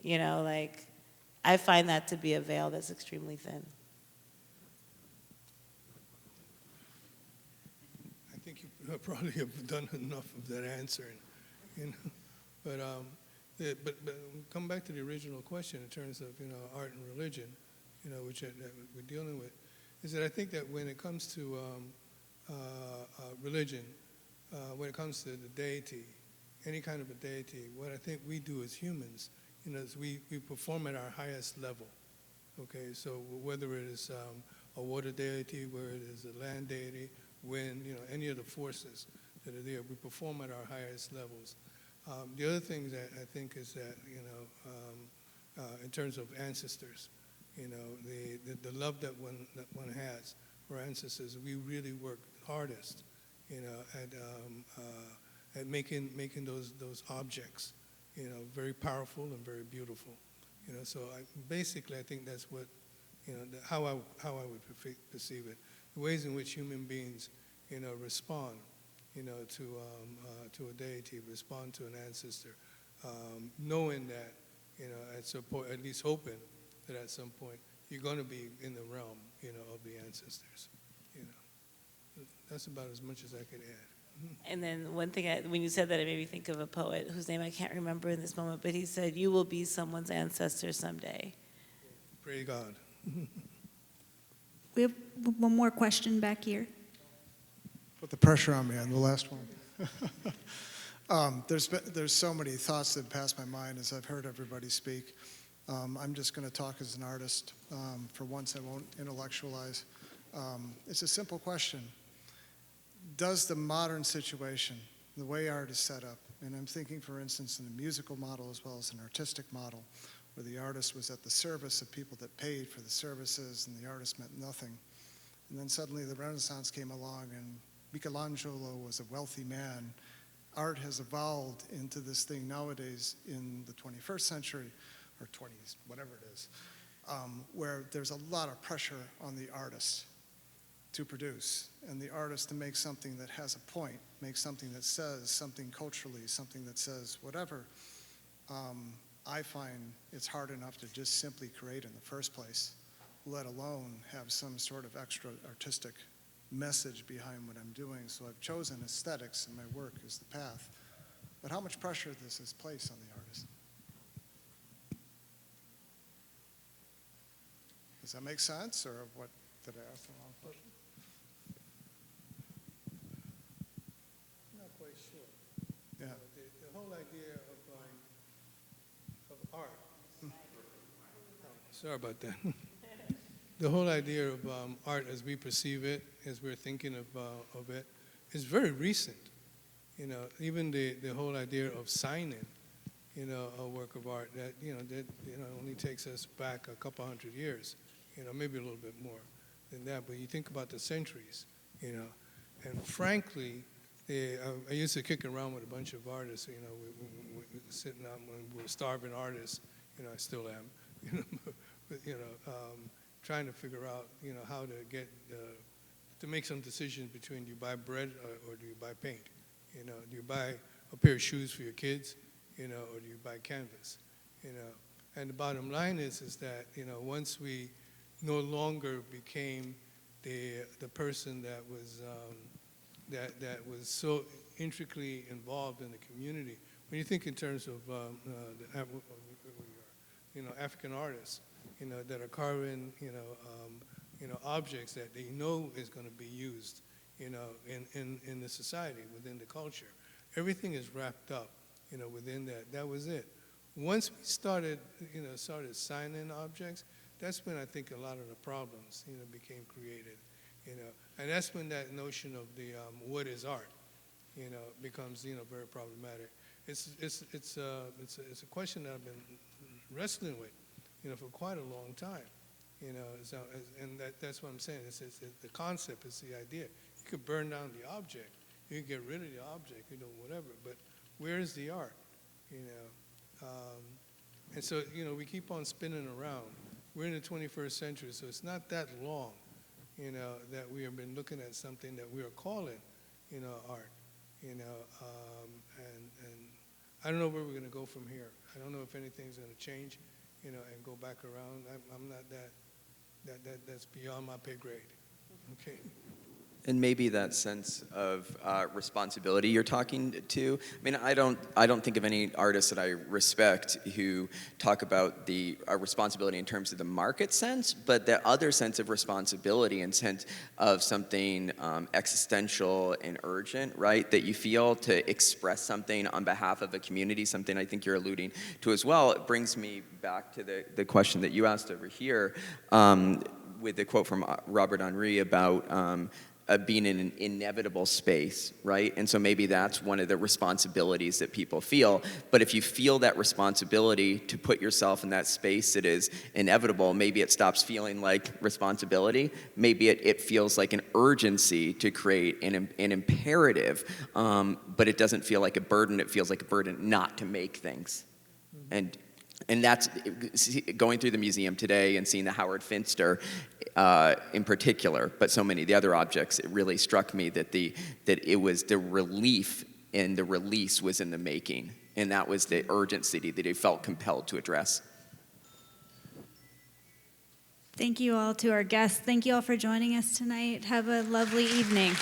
Like, I find that to be a veil that's extremely thin.
I think you probably have done enough of that answering, But come back to the original question in terms of art and religion, which that we're dealing with, is that I think that when it comes to religion, when it comes to the deity, any kind of a deity, what I think we do as humans, is we perform at our highest level. Okay, so whether it is a water deity, whether it is a land deity, wind, any of the forces that are there, we perform at our highest levels. The other thing that I think is that, in terms of ancestors, the love that one has for ancestors, we really work hardest, at making those objects, very powerful and very beautiful. So basically, I think that's what, how I would perceive it. The ways in which human beings, respond, to a deity, respond to an ancestor, knowing that, at some point, at least hoping that at some point you're going to be in the realm, of the ancestors. That's about as much as I could add.
And then one thing, when you said that, it made me think of a poet whose name I can't remember in this moment, but he said, "You will be someone's ancestor someday."
Pray God.
We have one more question back here.
Put the pressure on me on the last one. There's so many thoughts that pass my mind as I've heard everybody speak. I'm just going to talk as an artist. For once, I won't intellectualize. It's a simple question. Does the modern situation, the way art is set up, and I'm thinking, for instance, in a musical model as well as an artistic model, where the artist was at the service of people that paid for the services and the artist meant nothing. And then suddenly the Renaissance came along and Michelangelo was a wealthy man. Art has evolved into this thing nowadays in the 21st century, or 20s, whatever it is, where there's a lot of pressure on the artist to produce, and the artist to make something that has a point, make something that says something culturally, something that says whatever. I find it's hard enough to just simply create in the first place, let alone have some sort of extra artistic message behind what I'm doing. So I've chosen aesthetics in my work as the path. But how much pressure does this place on the artist? Does that make sense, or what? Did I ask the wrong question?
I'm not quite sure.
Yeah.
The whole idea of art. Sorry about that. The whole idea of art as we perceive it, as we're thinking of it, is very recent. Even the whole idea of signing, a work of art that only takes us back a couple hundred years, maybe a little bit more than that. But you think about the centuries, and frankly, I used to kick around with a bunch of artists, we sitting out when we were starving artists, I still am, but, trying to figure out, how to get, to make some decisions between do you buy bread or do you buy paint? Do you buy a pair of shoes for your kids, or do you buy canvas? And the bottom line is that, once we no longer became the person that was that was so intricately involved in the community. When you think in terms of African artists, that are carving, objects that they know is going to be used, in the society, within the culture. Everything is wrapped up, within that. That was it. Once we started signing objects, that's when I think a lot of the problems, became created, and that's when that notion of the what is art, becomes, very problematic. It's a question that I've been wrestling with, for quite a long time, so, and that's what I'm saying. It's the concept is the idea. You could burn down the object, you could get rid of the object, whatever, but where is the art, and so, we keep on spinning around. We're in the 21st century, so it's not that long, that we have been looking at something that we are calling, art, and I don't know where we're going to go from here. I don't know if anything's going to change, and go back around. I'm not that's beyond my pay grade. Okay.
And maybe that sense of responsibility you're talking to. I mean, I don't think of any artists that I respect who talk about the responsibility in terms of the market sense, but the other sense of responsibility and sense of something existential and urgent, right? That you feel to express something on behalf of a community, something I think you're alluding to as well. It brings me back to the question that you asked over here with the quote from Robert Henri about being in an inevitable space, right? And so maybe that's one of the responsibilities that people feel. But if you feel that responsibility to put yourself in that space that is inevitable, maybe it stops feeling like responsibility. Maybe it feels like an urgency to create an imperative, but it doesn't feel like a burden. It feels like a burden not to make things. And that's going through the museum today and seeing the Howard Finster in particular, but so many of the other objects, it really struck me that it was the relief and the release was in the making, and that was the urgency that he felt compelled to address.
Thank you all to our guests. Thank you all for joining us tonight. Have a lovely evening.